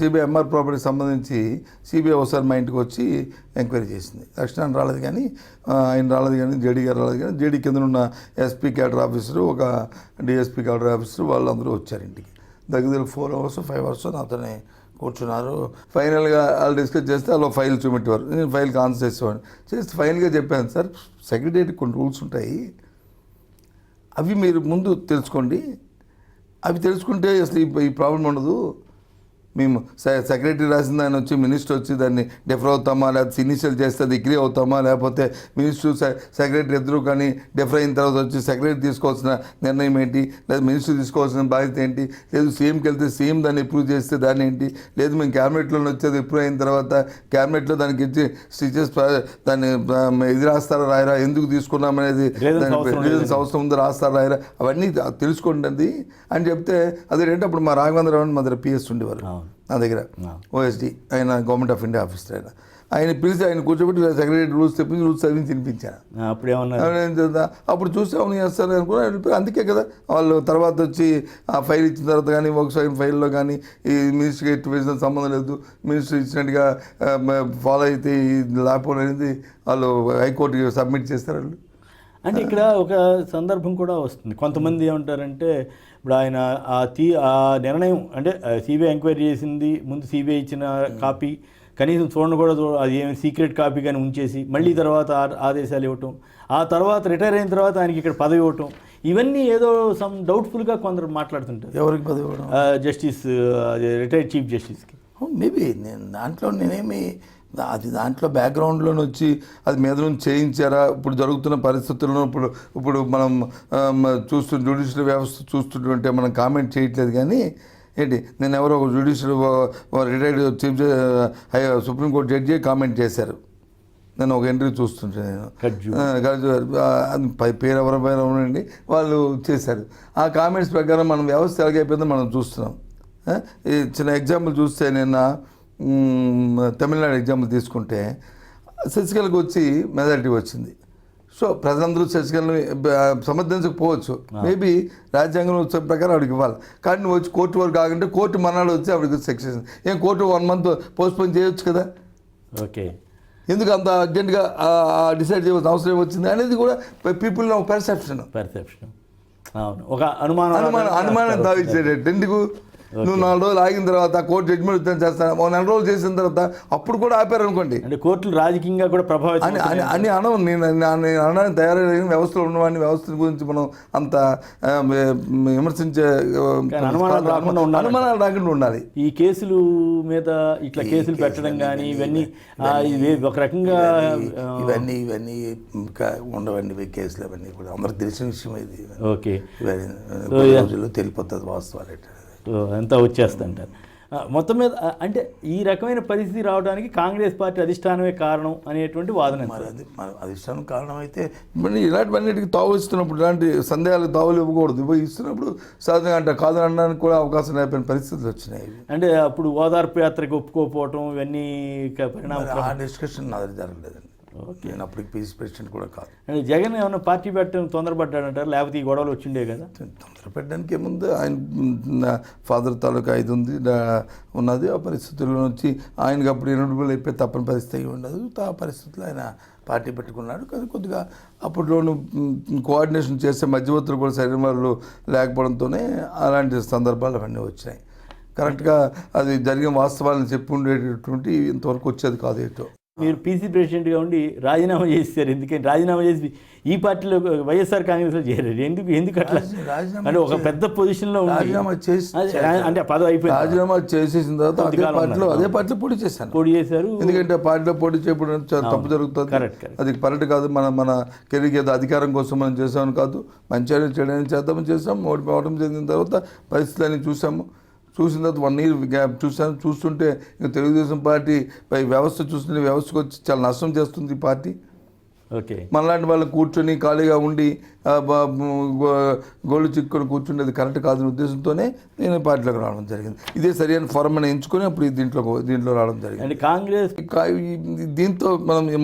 Speaker 2: సిబిఐ ఎంఆర్ ప్రాపర్టీకి సంబంధించి సిబిఐ ఒకసారి మా ఇంటికి వచ్చి ఎంక్వైరీ చేసింది. లక్ష్మణ్ రాలేదు కానీ, ఆయన రాలేదు కానీ, జేడీ గారు రాలేదు కానీ, జేడీ కింద ఉన్న ఎస్పీ క్యాడర్ ఆఫీసరు, ఒక డిఎస్పీ క్యాడర్ ఆఫీసరు, వాళ్ళందరూ వచ్చారు ఇంటికి. దగ్గర 4 hours 5 hours నాతోనే కూర్చున్నారు. ఫైనల్గా వాళ్ళు డిస్కస్ చేస్తే వాళ్ళు ఫైల్ చూపెట్టేవారు, నేను ఫైల్కి ఆన్సర్ చేసేవాడిని. చేస్తే ఫైనల్గా చెప్పాను, సార్ సెక్రటరీ కొన్ని రూల్స్ ఉంటాయి, అవి మీరు ముందు తెలుసుకోండి, అవి తెలుసుకుంటే అసలు ఈ ప్రాబ్లం ఉండదు. మేము సెక్రటరీ రాసిన దాన్ని వచ్చి మినిస్టర్ వచ్చి దాన్ని డెఫర్ అవుతామా, లేకపోతే ఇనిషియల్ చేస్తే అది అగ్రీ అవుతామా, లేకపోతే మినిస్టర్ సెక్రటరీ ఇద్దరు కానీ డెఫర్ అయిన తర్వాత వచ్చి సెక్రటరీ తీసుకోవాల్సిన నిర్ణయం ఏంటి, లేదా మినిస్టర్ తీసుకోవాల్సిన బాధ్యత ఏంటి, లేదు సీఎంకి వెళ్తే సీఎం దాన్ని అప్రూవ్ చేస్తే దాన్ని ఏంటి, లేదు మేము క్యాబినెట్లో వచ్చేది అప్రూవ్ అయిన తర్వాత క్యాబినెట్లో దానికి ఇచ్చి స్టిచెస్ దాన్ని ఇది రాస్తారా రాయరా, ఎందుకు తీసుకున్నామనేది రీజన్స్ అవసరం ఉందో రాస్తారా రాయరా, అవన్నీ తెలుసుకోండి అని చెప్తే అదేంటంటే అప్పుడు మా రాఘవేంద్రరావు మా దగ్గర పిఎస్ ఉండేవారు నా దగ్గర, ఓఎస్డి, ఆయన గవర్నమెంట్ ఆఫ్ ఇండియా ఆఫీసర్. ఆయన పిలిచి ఆయన కూర్చోబెట్టి సెక్రటరీ రూల్స్ తెప్పించి రూల్స్ చదివించి తినిపించాను. అప్పుడు చూస్తే అవును చేస్తారు అనుకున్నా. అందుకే కదా వాళ్ళు తర్వాత వచ్చి ఆ ఫైల్ ఇచ్చిన తర్వాత కానీ ఒక ఫైల్లో కానీ ఈ మినిస్టర్కి ఎట్టి సంబంధం లేదు, మినిస్టర్ ఇచ్చినట్టుగా ఫాలో అయితే లేకపోవడం అనేది వాళ్ళు హైకోర్టుకి సబ్మిట్ చేస్తారు వాళ్ళు.
Speaker 1: అంటే ఇక్కడ ఒక సందర్భం కూడా వస్తుంది, కొంతమంది ఏమంటారంటే ఇప్పుడు ఆయన ఆ నిర్ణయం అంటే సిబిఐ ఎంక్వైరీ చేసింది, ముందు సిబిఐ ఇచ్చిన కాపీ కనీసం చూడండి కూడా అది ఏమి సీక్రెట్ కాపీ కానీ ఉంచేసి మళ్ళీ తర్వాత ఆదేశాలు ఇవ్వటం, ఆ తర్వాత రిటైర్ అయిన తర్వాత ఆయనకి ఇక్కడ పదవి ఇవ్వటం, ఇవన్నీ ఏదో సమ్ డౌట్ఫుల్గా కొందరు మాట్లాడుతుంటారు.
Speaker 2: ఎవరికి పదవి ఇవ్వడం?
Speaker 1: జస్టిస్ రిటైర్డ్ చీఫ్ జస్టిస్కి.
Speaker 2: మేబీ నేనేమి దాంట్లో బ్యాక్గ్రౌండ్లోనే వచ్చి అది మీద నుంచి చేయించారా, ఇప్పుడు జరుగుతున్న పరిస్థితుల్లో ఇప్పుడు మనం జ్యుడిషియల్ వ్యవస్థ చూస్తుంటే మనం కామెంట్ చేయట్లేదు. కానీ ఏంటి, నేను ఎవరో ఒక judicial retired chief supreme court judge comment చేశారు, నేను ఒక ఇంటర్వ్యూ చూస్తుంటే, నేను పేరు ఎవరండి వాళ్ళు చేశారు. ఆ కామెంట్స్ ప్రకారం మనం వ్యవస్థ ఎలాగైపోయిందో మనం చూస్తున్నాం. ఈ చిన్న ఎగ్జాంపుల్ చూస్తే నిన్న తమిళనాడు ఎగ్జాంపుల్ తీసుకుంటే శశికళకు వచ్చి మెజారిటీ వచ్చింది. సో ప్రజలందరూ శశికళని సమర్థించకపోవచ్చు, మేబీ రాజ్యాంగం ప్రకారం ఆవిడకి ఇవ్వాలి. కానీ నువ్వు వచ్చి కోర్టు వరకు కాకుంటే కోర్టు మనాడు వచ్చి ఆవిడకి సెక్షన్ కోర్టు 1 month పోస్ట్పోన్ చేయొచ్చు కదా.
Speaker 1: ఓకే,
Speaker 2: ఎందుకు అంత అర్జెంట్గా డిసైడ్ చేయవలసిన అవసరం వచ్చింది అనేది కూడా పీపుల్ పర్సెప్షన్.
Speaker 1: అవును, ఒక అనుమానం
Speaker 2: తావిచ్చేటట్టు ఎందుకు నువ్వు 4 రోజులు ఆగిన తర్వాత కోర్టు జడ్జిమెంట్ ఉత్తరం చేస్తాను, 4 రోజులు చేసిన తర్వాత అప్పుడు కూడా ఆపారు అనుకోండి.
Speaker 1: అంటే కోర్టులు రాజకీయంగా కూడా ప్రభావితం
Speaker 2: అని అనవు. నేను అనడానికి తయారైన వ్యవస్థలో ఉన్నవాడిని, వ్యవస్థ గురించి మనం అంత విమర్శించే అనుమానాలు రాకుండా ఉండాలి.
Speaker 1: ఈ కేసులు మీద ఇట్లా కేసులు పెట్టడం కానీ ఇవన్నీ ఒక రకంగా
Speaker 2: ఇవన్నీ ఉండవండి. కేసులు అవన్నీ కూడా అందరికి తెలిసిన విషయం ఇది.
Speaker 1: ఓకే,
Speaker 2: రోజుల్లో తెలిపోతుంది వాస్తవాలు
Speaker 1: అంతా వచ్చేస్తుంటారు. మొత్తం మీద అంటే ఈ రకమైన పరిస్థితి రావడానికి కాంగ్రెస్ పార్టీ అధిష్టానమే కారణం అనేటువంటి వాదన.
Speaker 2: అధిష్టానం కారణం అయితే ఇలాంటివన్నిటికి తావు ఇస్తున్నప్పుడు, ఇలాంటి సందేహాలకు తావులు ఇవ్వకూడదు. ఇస్తున్నప్పుడు సహజంగా అంటే కాదు అనడానికి కూడా అవకాశం లేకపోయిన పరిస్థితులు వచ్చినాయి.
Speaker 1: అంటే అప్పుడు ఓదార్పు యాత్రకి ఒప్పుకోకపోవటం ఇవన్నీ పరిణామాలు.
Speaker 2: ఆ డిస్కషన్ నా దగ్గర జరగలేదండి. ఓకే, నేను అప్పటికి పీసీ ప్రెసిడెంట్ కూడా కాదు.
Speaker 1: అంటే జగన్ ఏమన్నా పార్టీ పెట్టడం తొందరపడ్డాడంటారు, లేకపోతే ఈ గొడవలు వచ్చిండే కదా?
Speaker 2: తొందరపెట్టడానికి ఏముంది, ఆయన ఫాదర్ తాలూకా ఇది ఉన్నది. ఆ పరిస్థితుల్లో నుంచి ఆయనకి అప్పుడు ఎన్నికలు అయిపోయి తప్పని పరిస్థితి ఉండదు. ఆ పరిస్థితుల్లో ఆయన పార్టీ పెట్టుకున్నాడు. కానీ కొద్దిగా అప్పట్లోనూ కోఆర్డినేషన్ చేసే మధ్యవర్తులు కూడా సరైన వాళ్ళు లేకపోవడంతోనే అలాంటి సందర్భాలు అవన్నీ వచ్చినాయి. కరెక్ట్గా అది జరిగిన వాస్తవాలను చెప్పి ఉండేటటువంటి ఇంతవరకు వచ్చేది కాదు. ఏటో
Speaker 1: మీరు పీసీ ప్రెసిడెంట్గా ఉండి రాజీనామా చేశారు. ఎందుకని రాజీనామా చేసి ఈ పార్టీలో వైఎస్ఆర్ కాంగ్రెస్లో చేరారు? ఎందుకు అట్లా? అంటే ఒక పెద్ద పొజిషన్లో
Speaker 2: రాజీనామా చేసి
Speaker 1: అంటే పదవి అయిపోయింది.
Speaker 2: రాజీనామా చేసేసిన తర్వాత అదే పార్టీలో పోటీ చేశారు. ఎందుకంటే పార్టీలో పోటీ చేయడం తప్పు జరుగుతుంది. అది కరెక్ట్ కాదు. మన కెరీర్కి ఏదో అధికారం కోసం మనం చేసామని కాదు, మంచిగా చేయడానికి చేద్దామని చేసాం. ఓడిపోవడం చెందిన తర్వాత పరిస్థితులన్నీ చూసిన తర్వాత 1 year గ్యాప్ చూస్తుంటే ఇంకా తెలుగుదేశం పార్టీ పై వ్యవస్థ చూస్తుంటే వ్యవస్థకు వచ్చి చాలా నష్టం చేస్తుంది ఈ పార్టీ.
Speaker 1: ఓకే,
Speaker 2: మనలాంటి వాళ్ళు కూర్చొని ఖాళీగా ఉండి గోళ్ళు చిక్కుని కూర్చుండేది కరెక్ట్ కాదని ఉద్దేశంతోనే నేను పార్టీలోకి రావడం జరిగింది. ఇదే సరైన ఫారం అని ఎంచుకొని అప్పుడు దీంట్లో రావడం జరిగింది.
Speaker 1: కాంగ్రెస్
Speaker 2: దీంతో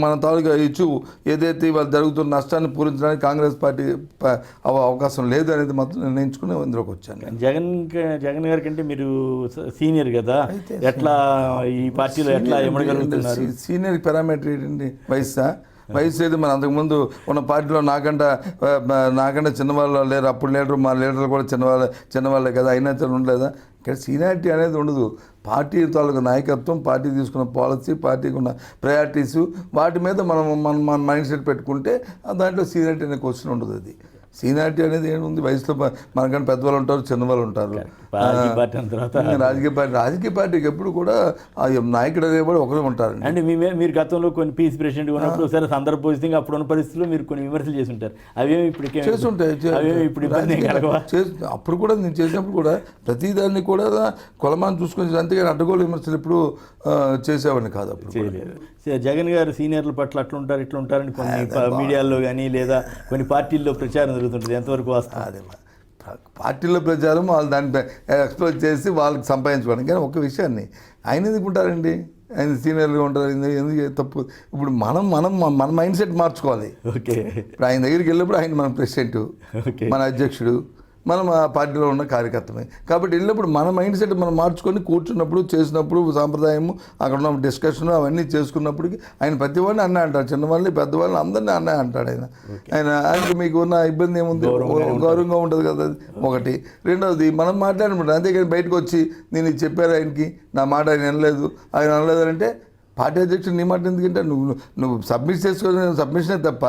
Speaker 2: మన తాలూకా ఇచ్చు ఏదైతే ఇవాళ జరుగుతున్న నష్టాన్ని పూరించడానికి కాంగ్రెస్ పార్టీ అవకాశం లేదు అనేది మాత్రం నిర్ణయించుకుని ఇందులోకి వచ్చాను.
Speaker 1: జగన్ గారి కంటే మీరు సీనియర్ కదా, ఎట్లా ఈ పార్టీలో ఎట్లా ఎమడగలుగుతున్నారు?
Speaker 2: సీనియర్ పారామీటర్ ఏంటండి? వయసు లేదు. మన అంతకుముందు ఉన్న పార్టీలో నాకంటే చిన్నవాళ్ళు లేరు. అప్పుడు మా లీడర్లు కూడా చిన్నవాళ్ళే కదా, అయినా ఉండలేదా? ఇక్కడ సీనియారిటీ అనేది ఉండదు. పార్టీ తాలూకు నాయకత్వం, పార్టీ తీసుకున్న పాలసీ, పార్టీకి ఉన్న ప్రయారిటీసు, వాటి మీద మన మైండ్ సెట్ పెట్టుకుంటే దాంట్లో సీనియారిటీ అనే క్వశ్చన్ ఉండదు. అది సీనియారిటీ అనేది ఏముంది? వయసులో మనకంటే పెద్దవాళ్ళు ఉంటారు, చిన్నవాళ్ళు ఉంటారు. రాజకీయ పార్టీకి ఎప్పుడు కూడా నాయకుడు అనేవాడు ఒకరే ఉంటారు.
Speaker 1: అంటే మీరు గతంలో కొన్ని పీసీ ప్రెసిడెంట్ ఉన్నప్పుడు సరే సందర్భోచితంగా అప్పుడు ఉన్న పరిస్థితుల్లో మీరు కొన్ని విమర్శలు చేస్తుంటారు. అవేమి ఇప్పుడు
Speaker 2: చేస్తుంటాయి. అప్పుడు కూడా నేను చేసినప్పుడు కూడా ప్రతిదాన్ని కూడా కొలమాన్ని చూసుకొని, అంతేగాని అడ్డగోలు విమర్శలు ఎప్పుడు చేసేవాడిని కాదు. అప్పుడు
Speaker 1: జగన్ గారు సీనియర్ల పట్ల అట్లుంటారు ఇట్లుంటారని కొన్ని మీడియాలో కానీ లేదా కొన్ని పార్టీల్లో ప్రచారం జరుగుతుంటుంది. ఎంతవరకు వస్తుంది?
Speaker 2: అదే పార్టీలో ప్రచారం వాళ్ళు దాన్ని ఎక్స్ప్లోర్ చేసి వాళ్ళకి సంపాదించుకోవడం. కానీ ఒక విషయాన్ని ఆయన ఎందుకు ఉంటారండి? ఆయన సీనియర్గా ఉంటారు, ఎందుకు తప్పు? ఇప్పుడు మన మైండ్ సెట్ మార్చుకోవాలి.
Speaker 1: ఓకే,
Speaker 2: ఇప్పుడు ఆయన దగ్గరికి వెళ్ళినప్పుడు ఆయన మన ప్రెసిడెంట్, మన అధ్యక్షుడు, మనం ఆ పార్టీలో ఉన్న కార్యకర్తమే. కాబట్టి వెళ్ళినప్పుడు మన మైండ్ సెట్ మనం మార్చుకొని కూర్చున్నప్పుడు, చేసినప్పుడు, సాంప్రదాయము, అక్కడ ఉన్న డిస్కషన్ అవన్నీ చేసుకున్నప్పటికీ ఆయన ప్రతి వాడిని అన్నయ్య అంటాడు. చిన్నవాళ్ళని పెద్దవాళ్ళని అందరినీ అన్నయ్య అంటాడు. ఆయనకి మీకు ఉన్న ఇబ్బంది ఏముంది? గౌరవంగా ఉంటుంది కదా ఒకటి. రెండవది మనం మాట్లాడినప్పుడు, అంతేకాని బయటకు వచ్చి నేను ఇది చెప్పారు ఆయనకి, నా మాట ఆయన అనలేదు, ఆయన అనలేదు అంటే పార్టీ అధ్యక్షుడు నీ మాట ఎందుకంటే నువ్వు సబ్మిషనే తప్ప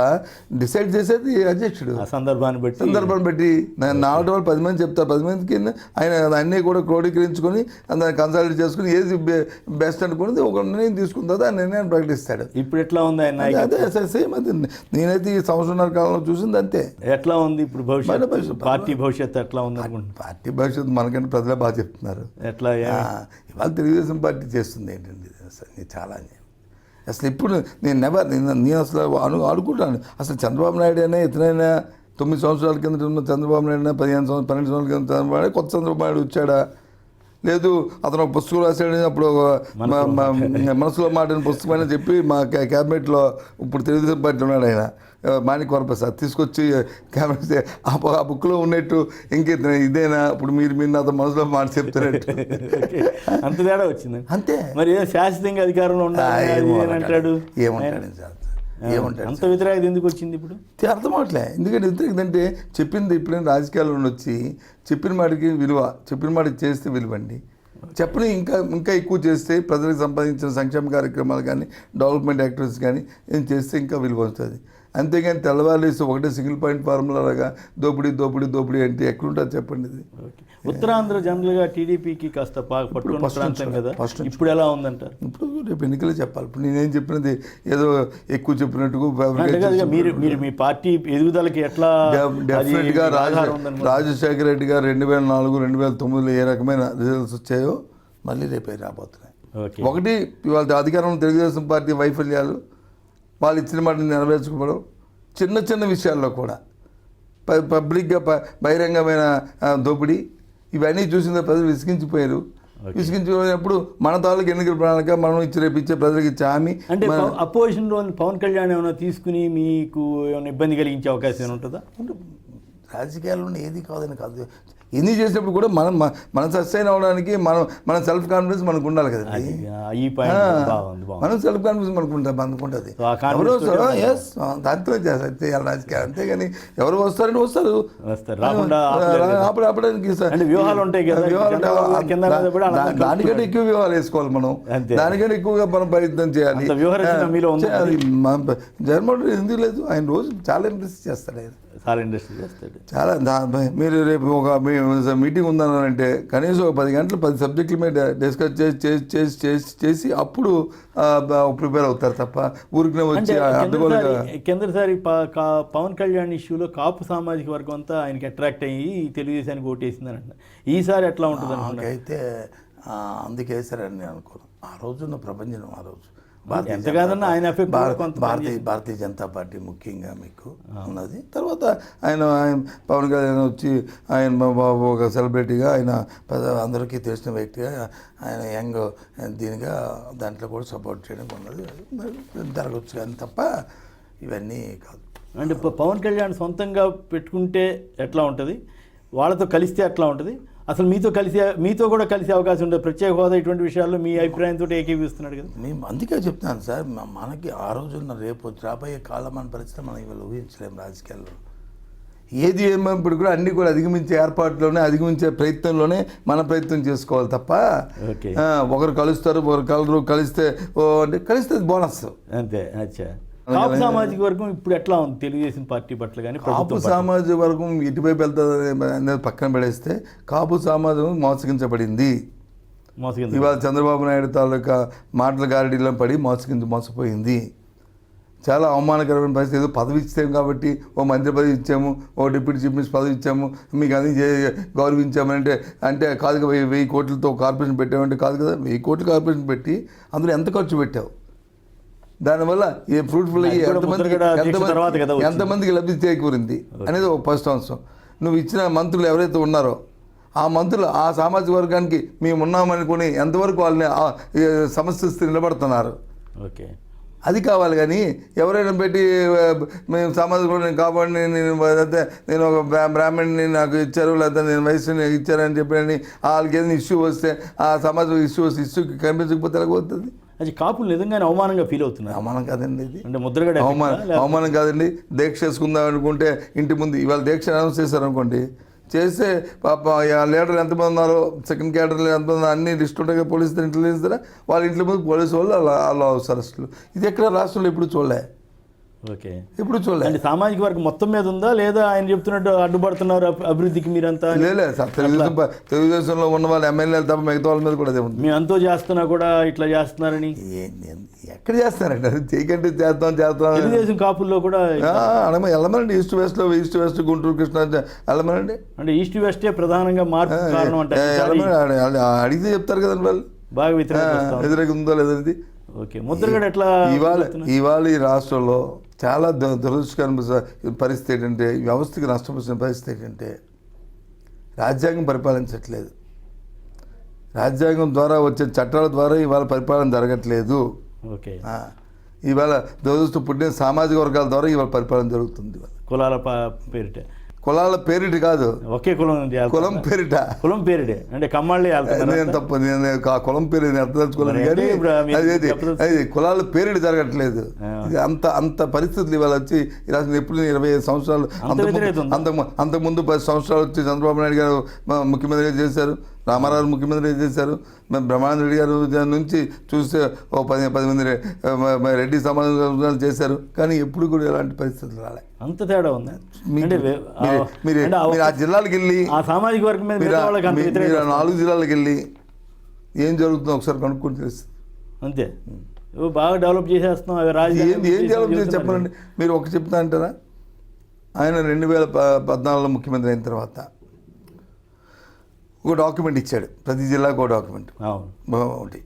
Speaker 2: డిసైడ్ చేసేది అధ్యక్షుడు.
Speaker 1: సందర్భాన్ని
Speaker 2: బట్టి 4 వాళ్ళు 10 మంది చెప్తారు. 10 మందికి ఆయన అన్నీ కూడా క్రోడీకరించుకొని దాన్ని కన్సల్ట్ చేసుకుని ఏది బెస్ట్ అనుకున్నది ఒక నిర్ణయం తీసుకున్న తర్వాత ఆ నిర్ణయాన్ని ప్రకటిస్తాడు.
Speaker 1: ఇప్పుడు ఎట్లా ఉంది ఆయన?
Speaker 2: అదే సేమ్. అది నేనైతే ఈ 1.5 సంవత్సరాల కాలంలో చూసింది అంతే.
Speaker 1: ఎట్లా ఉంది ఇప్పుడు భవిష్యత్తు? పార్టీ భవిష్యత్తు ఎట్లా ఉంది?
Speaker 2: పార్టీ భవిష్యత్తు మనకంటే ప్రజలే బాగా చెప్తున్నారు.
Speaker 1: ఎట్లా
Speaker 2: ఇవాళ తెలుగుదేశం పార్టీ చేస్తుంది ఏంటండి చాలా. అసలు ఇప్పుడు నేను అసలు అనుకుంటాను, అసలు చంద్రబాబు నాయుడు అయినా ఇతనైనా 9 సంవత్సరాల కింద ఉన్న చంద్రబాబు నాయుడు అయినా 12 సంవత్సరాల కింద చంద్రబాబు నాయుడు కొత్త చంద్రబాబు నాయుడు వచ్చాడా? లేదు అతను ఒక పుస్తకం రాశాడు, అప్పుడు మనసులో మాట పుస్తకం అని చెప్పి మా క్యాబినెట్లో ఇప్పుడు తెలుగుదేశం పార్టీ ఉన్నాడు ఆయన, మాణిక్ వరప్రసాద్ తీసుకొచ్చి క్యాబినెట్ ఆ బుక్లో ఉన్నట్టు ఇంకేతనే ఇదేనా ఇప్పుడు మీరు నాతో మనసులో మాట చెప్తారంటే
Speaker 1: అంత తేడా వచ్చింది.
Speaker 2: అంతే.
Speaker 1: మరి శాశ్వతంగా అధికారంలో ఉండాలి అంటాడు.
Speaker 2: ఏమంటాడు సార్? ఏమంటాడు
Speaker 1: అంత వ్యతిరేకత ఎందుకు వచ్చింది ఇప్పుడు?
Speaker 2: అర్థం అవట్లే. ఎందుకంటే ఎందుకంటే చెప్పింది ఇప్పుడైనా రాజకీయాల్లో వచ్చి చెప్పిన మాటకి విలువ, చెప్పిన మాటకి చేస్తే విలువండి. చెప్పని ఇంకా ఎక్కువ చేస్తే ప్రజలకు సంపాదించిన సంక్షేమ కార్యక్రమాలు కానీ డెవలప్మెంట్ యాక్టివిటీస్ కానీ ఏం చేస్తే ఇంకా విలువ వస్తుంది. అంతేగాని తెల్లవారులేసి ఒకటే సింగిల్ పాయింట్ ఫార్ములా లాగా దోపిడీ అంటే ఎక్కడుంటుంది చెప్పండి ఇది.
Speaker 1: ఉత్తరాంధ్ర జనరల్గా టీడీపీకి కాస్త పట్టుకున్న ప్రాంతం కదా, ఇప్పుడు ఎలా ఉందంటారు?
Speaker 2: ఇప్పుడు రేపు ఎన్నికలే చెప్పాలి. ఇప్పుడు నేనేం చెప్పినది ఏదో ఎక్కువ చెప్పినట్టు
Speaker 1: మీరు మీ పార్టీ ఎదుగుదలకి ఎట్లా
Speaker 2: డెఫినెట్గా రాజశేఖర రెడ్డి గారు 2004, 2009 ఏ రకమైన రిజల్ట్స్ వచ్చాయో మళ్ళీ రేపే రాబోతున్నాయి. ఒకటి ఇవాళ అధికారంలో తెలుగుదేశం పార్టీ వైఫల్యాలు, వాళ్ళు ఇచ్చిన మాటని నెరవేర్చుకోవడం, చిన్న విషయాల్లో కూడా పబ్లిక్గా బహిరంగమైన దోపిడీ, ఇవన్నీ చూసిన ప్రజలు విసిగించిపోయారు. విసిగించిపోయినప్పుడు మన తాలూకు ఎన్నికల ప్రణాళిక మనం రేపు ఇచ్చే ప్రజలకు ఇచ్చే హామీ
Speaker 1: అంటే అపోజిషన్లో పవన్ కళ్యాణ్ ఏమైనా తీసుకుని మీకు ఏమైనా ఇబ్బంది కలిగించే అవకాశం ఏమైనా ఉంటుందా?
Speaker 2: రాజకీయాల్లో ఏది కాదని కాదు, ఎన్ని చేసినప్పుడు కూడా మనం సస్టైన్ అవ్వడానికి మన సెల్ఫ్ కాన్ఫిడెన్స్ మనకు ఉండాలి కదండి. మనం సెల్ఫ్ కాన్ఫిడెన్స్ మనకు ఉంటుంది. ఎవరు వస్తారో ఎస్ దాంట్లో చేయాలి రాజకీయాలు, అంతేగాని ఎవరు వస్తారని వస్తారు ఆపడానికి దానికంటే ఎక్కువ వ్యూహాలు వేసుకోవాలి మనం, దానికంటే ఎక్కువగా మనం ప్రయత్నం చేయాలి. జగన్మోహన్ రెడ్డి ఎందుకు లేదు, ఆయన రోజు చాలా ఇంట్రెస్ట్ చేస్తాడు, ఆయన చాలా. మీరు రేపు ఒక మీటింగ్ ఉందనంటే కనీసం ఒక 10 గంటలు 10 సబ్జెక్టుల మీద డిస్కస్ చేసి అప్పుడు ప్రిపేర్ అవుతారు తప్ప ఊరికి వచ్చి అడ్డుకోలేగా.
Speaker 1: కిందసారి పవన్ కళ్యాణ్ ఇష్యూలో కాపు సామాజిక వర్గం అంతా ఆయనకి అట్రాక్ట్ అయ్యి తెలుగుదేశానికి ఓటేసిందని అంట. ఈసారి ఎట్లా ఉంటుంది?
Speaker 2: అయితే అందుకే వేసారని నేను అనుకోను. ఆ రోజున్న ప్రపంచం, ఆ రోజు భారతీయ జనతా పార్టీ ముఖ్యంగా మీకు ఉన్నది. తర్వాత ఆయన పవన్ కళ్యాణ్ వచ్చి ఆయన ఒక సెలబ్రిటీగా, ఆయన అందరికీ తెలిసిన వ్యక్తిగా, ఆయన యంగ్ దీనిగా దాంట్లో కూడా సపోర్ట్ చేయడం ఉన్నది జరగవచ్చు, కానీ తప్ప ఇవన్నీ కాదు.
Speaker 1: అంటే పవన్ కళ్యాణ్ సొంతంగా పెట్టుకుంటే ఎట్లా ఉంటుంది, వాళ్ళతో కలిస్తే ఎట్లా ఉంటుంది, అసలు మీతో కూడా కలిసే అవకాశం ఉంటుంది, ప్రత్యేక హోదా ఇటువంటి విషయాల్లో మీ అభిప్రాయంతో ఏకీపిస్తున్నాడు కదా.
Speaker 2: మేము అందుకే చెప్తున్నాను సార్, మనకి ఆ రోజున్న రేపు రాబోయే కాలం మన పరిస్థితి మనం ఇవాళ ఊహించలేము రాజకీయాల్లో. ఏది ఏమైనప్పుడు కూడా అన్నీ కూడా అధిగమించే ఏర్పాట్లోనే, అధిగమించే ప్రయత్నంలోనే మన ప్రయత్నం చేసుకోవాలి తప్ప ఒకరు కలుస్తారు ఒకరు కలరు, కలిస్తే బోనస్
Speaker 1: అంతే. అచ్చా, కాపు సామాజిక వర్గం ఇప్పుడు ఎట్లా ఉంది తెలుగుదేశం పార్టీ పట్ల? కానీ
Speaker 2: కాపు సామాజిక వర్గం ఇటువైపు వెళ్తుంది అనేది పక్కన పడేస్తే, కాపు సమాజం మోసగించబడింది. ఇవాళ చంద్రబాబు నాయుడు తాలూకా మాటల గారడీలో పడి మోసపోయింది. చాలా అవమానకరమైన పరిస్థితి. ఏదో పదవి ఇచ్చాము కాబట్టి, ఓ మంత్రి పదవి ఇచ్చాము, ఓ డిప్యూటీ చీఫ్ మినిస్టర్ పదవి ఇచ్చాము, మీకు అది గౌరవించామని అంటే కాదు కదా. 1000 కోట్లతో కార్పొరేషన్ పెట్టామంటే కాదు కదా. 1000 కోట్ల కార్పొరేషన్ పెట్టి అందులో ఎంత ఖర్చు పెట్టావు, దానివల్ల ఏ ఫ్రూట్ఫుల్ అయ్యి ఎంతమందికి లబ్ధి చేకూరింది అనేది ఒక ఫస్ట్ అంశం. నువ్వు ఇచ్చిన మంత్రులు ఎవరైతే ఉన్నారో ఆ మంత్రులు ఆ సామాజిక వర్గానికి మేము ఉన్నామనుకుని ఎంతవరకు వాళ్ళని సమస్య నిలబడుతున్నారు,
Speaker 1: ఓకే,
Speaker 2: అది కావాలి. కానీ ఎవరైనా పెట్టి మేము సామాజిక వర్గం కాబట్టి నేను ఒక బ్రాహ్మణ్ని నాకు ఇచ్చారు, లేదా నేను వయసుని ఇచ్చారని చెప్పి వాళ్ళకి ఏదైనా ఇష్యూ వస్తే, ఆ సమాజం ఇష్యూకి కనిపించకపోతే ఎలాగవుతుంది?
Speaker 1: అది కాపులు నిజంగానే అవమానంగా ఫీల్ అవుతున్నారు.
Speaker 2: అవమానం కాదండి ఇది,
Speaker 1: అంటే ముద్రగడ
Speaker 2: అవమానం కాదండి. దీక్ష చేసుకుందాం అనుకుంటే ఇంటి ముందు ఇవాళ దీక్ష అనౌన్స్ చేశారనుకోండి, చేస్తే పాప లీడర్లు ఎంతమంది ఉన్నారో, సెకండ్ క్యాడర్లు ఎంతమంది ఉన్నారో అన్ని లిస్ట్ ఉంటాయి, పోలీసు ఇంటెలిజెన్స్ ద్వారా వాళ్ళ ఇంట్లో ముందు పోలీసు వాళ్ళు అలా అరెస్టులు. ఇది ఎక్కడ రాష్ట్రంలో ఎప్పుడు చూడలే.
Speaker 1: ఓకే,
Speaker 2: ఇప్పుడు చూడలేదు.
Speaker 1: సామాజిక వర్గం మొత్తం మీద ఉందా, లేదా ఆయన చెప్తున్నట్టు అడ్డుపడుతున్నారు అభివృద్ధికి మీరంతా?
Speaker 2: లేదు సార్, తెలుగుదేశంలో ఉన్న వాళ్ళు ఎమ్మెల్యేలు తప్ప మిగతా వాళ్ళ మీద కూడా అదే ఉంది.
Speaker 1: మేము అంతా చేస్తున్నా కూడా ఇట్లా చేస్తున్నారని
Speaker 2: ఎక్కడ చేస్తారండి? అది చేయకంటే చేస్తాం.
Speaker 1: తెలుగుదేశం కాపుల్లో కూడా
Speaker 2: వెళ్ళమనండి, ఈస్ట్ వెస్ట్ గుంటూరు కృష్ణా వెళ్ళమనండి.
Speaker 1: అంటే ఈస్ట్ వెస్టే ప్రధానంగా మార్పు కారణం అంటే
Speaker 2: అడిగితే చెప్తారు కదండి వాళ్ళు.
Speaker 1: బాగా
Speaker 2: వ్యతిరేకం ఉందో లేదనేది.
Speaker 1: ఓకే, ముద్రగడ ఎట్లా
Speaker 2: ఇవాళ ఈ రాష్ట్రంలో చాలా దురదృష్టకరమైన పరిస్థితి ఏంటంటే, వ్యవస్థకి నష్టం వచ్చిన పరిస్థితి ఏంటంటే, రాజ్యాంగం పరిపాలించట్లేదు. రాజ్యాంగం ద్వారా వచ్చే చట్టాల ద్వారా ఇవాళ పరిపాలన జరగట్లేదు.
Speaker 1: ఓకే,
Speaker 2: ఇవాళ దురదృష్టం పుట్టిన సామాజిక వర్గాల ద్వారా ఇవాళ పరిపాలన జరుగుతుంది.
Speaker 1: కులాల పేరిట
Speaker 2: కులాల పేరిట కాదు,
Speaker 1: ఒకే కులం నుండి వెళ్తారా?
Speaker 2: కులం పేరిట.
Speaker 1: కులం పేరిడే అంటే కమ్మాళ్ళే వెళ్తున్నారు.
Speaker 2: నేను తప్పు, నేను ఆ కులం పేరు నేను అర్థదలుచుకోలేదు
Speaker 1: మరి
Speaker 2: కానీ
Speaker 1: అంటే ఇప్పుడు మీరు
Speaker 2: అది
Speaker 1: చెప్పదలుచు-
Speaker 2: అది కులాల పేరిట జరగట్లేదు. ఇది అంత పరిస్థితులు ఇవాళ వచ్చి ఈ రాష్ట్రం ఎప్పుడు 25 సంవత్సరాలు
Speaker 1: వ్యతిరేకత ఉందా?
Speaker 2: అంతకుముందు 10 సంవత్సరాలు వచ్చి చంద్రబాబు నాయుడు గారు ముఖ్యమంత్రిగా చేశారు, రామారావు ముఖ్యమంత్రిగా చేశారు, బ్రహ్మానంద రెడ్డి గారు నుంచి చూస్తే ఓ 10 మంది రెడ్డి సమాజం చేశారు, కానీ ఎప్పుడు కూడా ఎలాంటి పరిస్థితులు రాలే.
Speaker 1: అంత తేడా ఉందా? అంటే
Speaker 2: మీరు ఆ జిల్లాలకు వెళ్ళి
Speaker 1: ఆ సామాజిక వర్గం మీద మిగతా వాళ్ళకి అంత వ్యతిరేకత
Speaker 2: మీరు 4 జిల్లాలకు వెళ్ళి ఏం జరుగుతుందో ఒకసారి కనుక్కొని తెలుస్తుంది.
Speaker 1: అంతే. బాగా డెవలప్ చేసేస్తున్నాం అవి రాజధాని
Speaker 2: ఏం డెవలప్ చేసి చెప్పాలండి. మీరు ఒక చెప్తా అంటారా, ఆయన 2014లో ముఖ్యమంత్రి అయిన తర్వాత ఒక డాక్యుమెంట్ ఇచ్చాడు, ప్రతి జిల్లాకు ఒక డాక్యుమెంట్.
Speaker 1: అవును.
Speaker 2: ఒకటి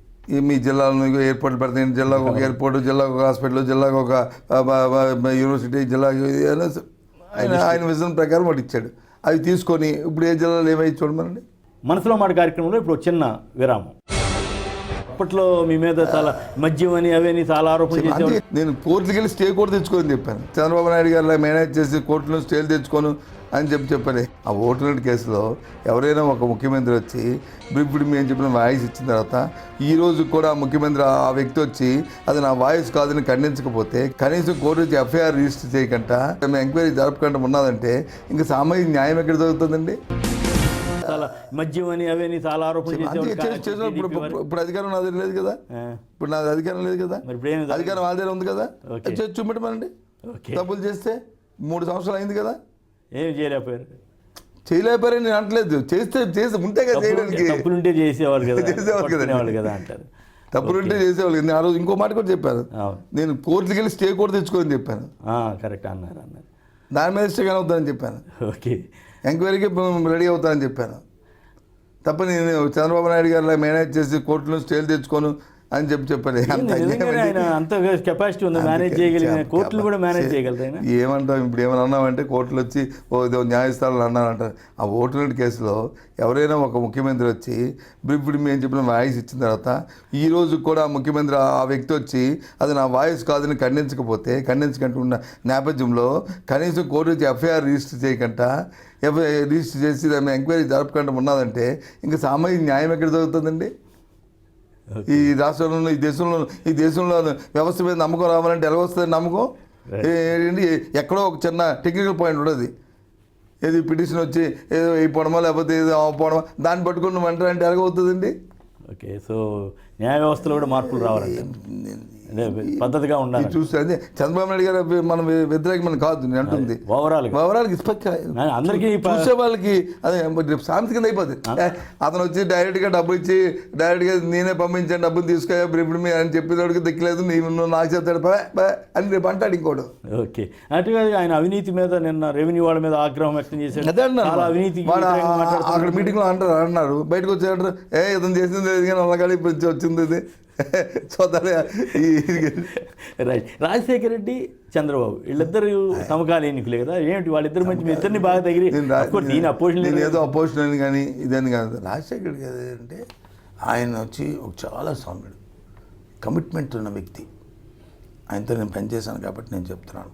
Speaker 2: మీ జిల్లాలో ఎయిర్పోర్ట్లు పెడతాయి, జిల్లాకు ఒక ఎయిర్పోర్ట్, జిల్లాకు ఒక హాస్పిటల్, జిల్లాకు ఒక యూనివర్సిటీ, జిల్లాకు ఆయన విజన్ ప్రకారం ఒకటి ఇచ్చాడు. అవి తీసుకొని ఇప్పుడు ఏ జిల్లాలో ఏమై చూడమనండి.
Speaker 1: మనసులో మాట కార్యక్రమంలో ఇప్పుడు చిన్న విరామం. అప్పట్లో మీ మీద చాలా మద్యం అని అవన్నీ చాలా ఆరోపణలు చేసేవాళ్ళు.
Speaker 2: నేను కోర్టుకి వెళ్ళి స్టే కూడా తెచ్చుకొని చెప్పాను, చంద్రబాబు నాయుడు గారు మేనేజ్ చేసి కోర్టులో స్టేలు తెచ్చుకోను అని చెప్పాను. ఆ ఓటునోటి కేసులో ఎవరైనా ఒక ముఖ్యమంత్రి వచ్చి ఇప్పుడు మేము చెప్పిన వాయిస్ ఇచ్చిన తర్వాత ఈ రోజు కూడా ముఖ్యమంత్రి ఆ వ్యక్తి వచ్చి అది నా వాయిస్ కాదని ఖండించకపోతే, కనీసం కోర్టు వచ్చి ఎఫ్ఐఆర్ రిజిస్టర్ చేయకుండా ఎంక్వైరీ జరపకుండా ఉన్నదంటే ఇంకా సామాజిక న్యాయం ఎక్కడ జరుగుతుందండి?
Speaker 1: చాలా మద్యం అని అవన్నీ చాలా ఆరోపణలు
Speaker 2: చేసేవాళ్ళు. ఇప్పుడు అధికారం నా దగ్గర లేదు కదా, ఇప్పుడు నాది అధికారం లేదు కదా, అధికారం వాళ్ళ దగ్గర ఉంది కదా, చూపెట్టమనండి. తప్పులు చేస్తే 3 సంవత్సరాలు అయింది కదా,
Speaker 1: ఏమి
Speaker 2: చేయలేకపోయారని నేను అంటలేదు, చేస్తే ఉంటే కదా చేయడానికి.
Speaker 1: తప్పులుంటే చేసేవాళ్ళు కదా,
Speaker 2: చేసేవాళ్ళు
Speaker 1: కదా అంటారు.
Speaker 2: తప్పులుంటే చేసేవాళ్ళు. ఆ రోజు ఇంకో మాట కూడా చెప్పాను, నేను కోర్టుకి వెళ్ళి స్టే కూడా తెచ్చుకోని చెప్పాను.
Speaker 1: కరెక్ట్ అన్నారు.
Speaker 2: దాని మీద స్టే అవుతానని చెప్పాను.
Speaker 1: ఓకే.
Speaker 2: ఎంక్వైరీకి రెడీ అవుతానని చెప్పాను తప్ప నేను చంద్రబాబు నాయుడు గారు మేనేజ్ చేసి కోర్టులో స్టేలు తెచ్చుకోను అని చెప్పాను.
Speaker 1: ఆయన అంత కెపాసిటీ ఉంది, మేనేజ్ చేయగలిగిన కోర్టులు కూడా మేనేజ్ చేయగలుగుతాయి.
Speaker 2: ఏమంటాం ఇప్పుడు ఏమైనా అన్నామంటే కోర్టులు వచ్చి ఇదో న్యాయస్థానాలు అన్నారంటారు. ఆ ఓటునోటి కేసులో ఎవరైనా ఒక ముఖ్యమంత్రి వచ్చి ఇప్పుడు మేము చెప్పిన వాయిస్ ఇచ్చిన తర్వాత ఈ రోజు కూడా ముఖ్యమంత్రి ఆ వ్యక్తి వచ్చి అది నా వాయిస్ కాదని ఖండించకుండా ఉన్న నేపథ్యంలో కనీసం కోర్టు వచ్చి ఎఫ్ఐఆర్ రిజిస్టర్ చేయకుండా రిజిస్టర్ చేసి దాన్ని ఎంక్వైరీ జరపకుండా ఉన్నదంటే ఇంకా సామాజిక న్యాయం ఎక్కడ జరుగుతుందండి? ఈ రాష్ట్రంలో ఈ దేశంలో వ్యవస్థ మీద నమ్మకం రావాలంటే ఎలా వస్తుంది నమ్మకం? ఎక్కడో ఒక చిన్న టెక్నికల్ పాయింట్ ఉండదు. ఏది పిటిషన్ వచ్చి ఏదో ఈ పొడమో లేకపోతే ఏదో పొడమో దాన్ని పట్టుకుని మంటారు అంటే ఎలాగవుతుందండి?
Speaker 1: ఓకే. సో న్యాయ వ్యవస్థలో కూడా మార్పులు రావాలంటే పద్ధతిగా ఉండాలి.
Speaker 2: చూస్తే అదే చంద్రబాబు నాయుడు గారు మనం వ్యతిరేకమని కాదు నేను అంటుంది, ఓవరాల్గా అందరికీ చూసే వాళ్ళకి అదే సామెత కింద అయిపోతుంది. అతను వచ్చి డైరెక్ట్గా డబ్బులు ఇచ్చి డైరెక్ట్గా నేనే పంపించాను డబ్బులు తీసుకో ఇప్పుడు మీ అని చెప్పేవాడికి దిక్కలేదు, నువ్వు నాకు చెప్తాడు అని రేపు అంటాడు ఇంకోడు.
Speaker 1: ఓకే. అటుగా ఆయన అవినీతి మీద నిన్న రెవెన్యూ వాళ్ళ మీద ఆగ్రహం వ్యక్తం చేశాడు.
Speaker 2: అదే అన్నారు అవినీతి అక్కడ మీటింగ్లో అన్నారు బయటకు వచ్చాడు, ఇతను చేసింది లేదు కానీ వాళ్ళ ఇప్పుడు వచ్చింది ఇది
Speaker 1: రైట్. రాజశేఖర రెడ్డి చంద్రబాబు వీళ్ళిద్దరు సమకాలీనికులే కదా, ఏంటి వాళ్ళిద్దరి మధ్య మీ ఇద్దరిని బాగా తగిలి దీని అపోజిషన్
Speaker 2: ఏదో అపోజిషన్ అని కానీ ఇదని కాదు. రాజశేఖర రెడ్డి అంటే ఆయన వచ్చి ఒక చాలా సౌమ్యుడు, కమిట్మెంట్ ఉన్న వ్యక్తి. ఆయనతో నేను పనిచేశాను కాబట్టి నేను చెప్తున్నాను.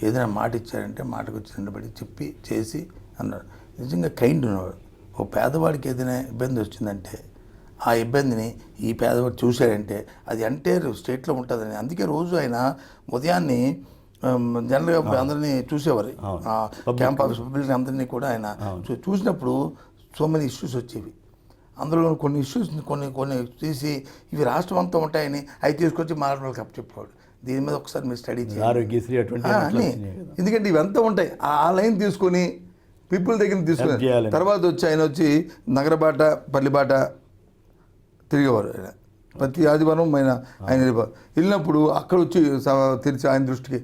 Speaker 2: ఏదైనా మాట ఇచ్చారంటే మాటకు వచ్చి నిలబడి చెప్పి చేసి అన్నాడు. నిజంగా కైండ్ ఉన్నవాడు. ఓ పేదవాడికి ఏదైనా ఇబ్బంది వచ్చిందంటే ఆ ఇబ్బందిని ఈ పేదవాడు చూశాడంటే అది ఎంటైర్ స్టేట్లో ఉంటుందని. అందుకే రోజు ఆయన ఉదయాన్నే జనరల్గా అందరినీ చూసేవారు, క్యాంప్ ఆఫీస్ పబ్లిక్ అందరినీ కూడా ఆయన చూసినప్పుడు సో మెనీ ఇష్యూస్ వచ్చేవి. అందులో కొన్ని ఇష్యూస్ కొన్ని తీసి ఇవి రాష్ట్రం అంతా ఉంటాయని అవి తీసుకొచ్చి మాట్లాడాలి చెప్పేవాడు. దీని మీద ఒకసారి మీరు స్టడీ చేయాలి. ఎందుకంటే ఇవంతా ఉంటాయి. ఆ లైన్ తీసుకొని పీపుల్ దగ్గర తీసుకుని తర్వాత వచ్చి ఆయన వచ్చి నగరబాట పల్లిబాట తిరిగేవారు. ఆయన ప్రతి ఆదివారం ఆయన వెళ్ళినప్పుడు అక్కడ వచ్చి తెరిచి ఆయన దృష్టికి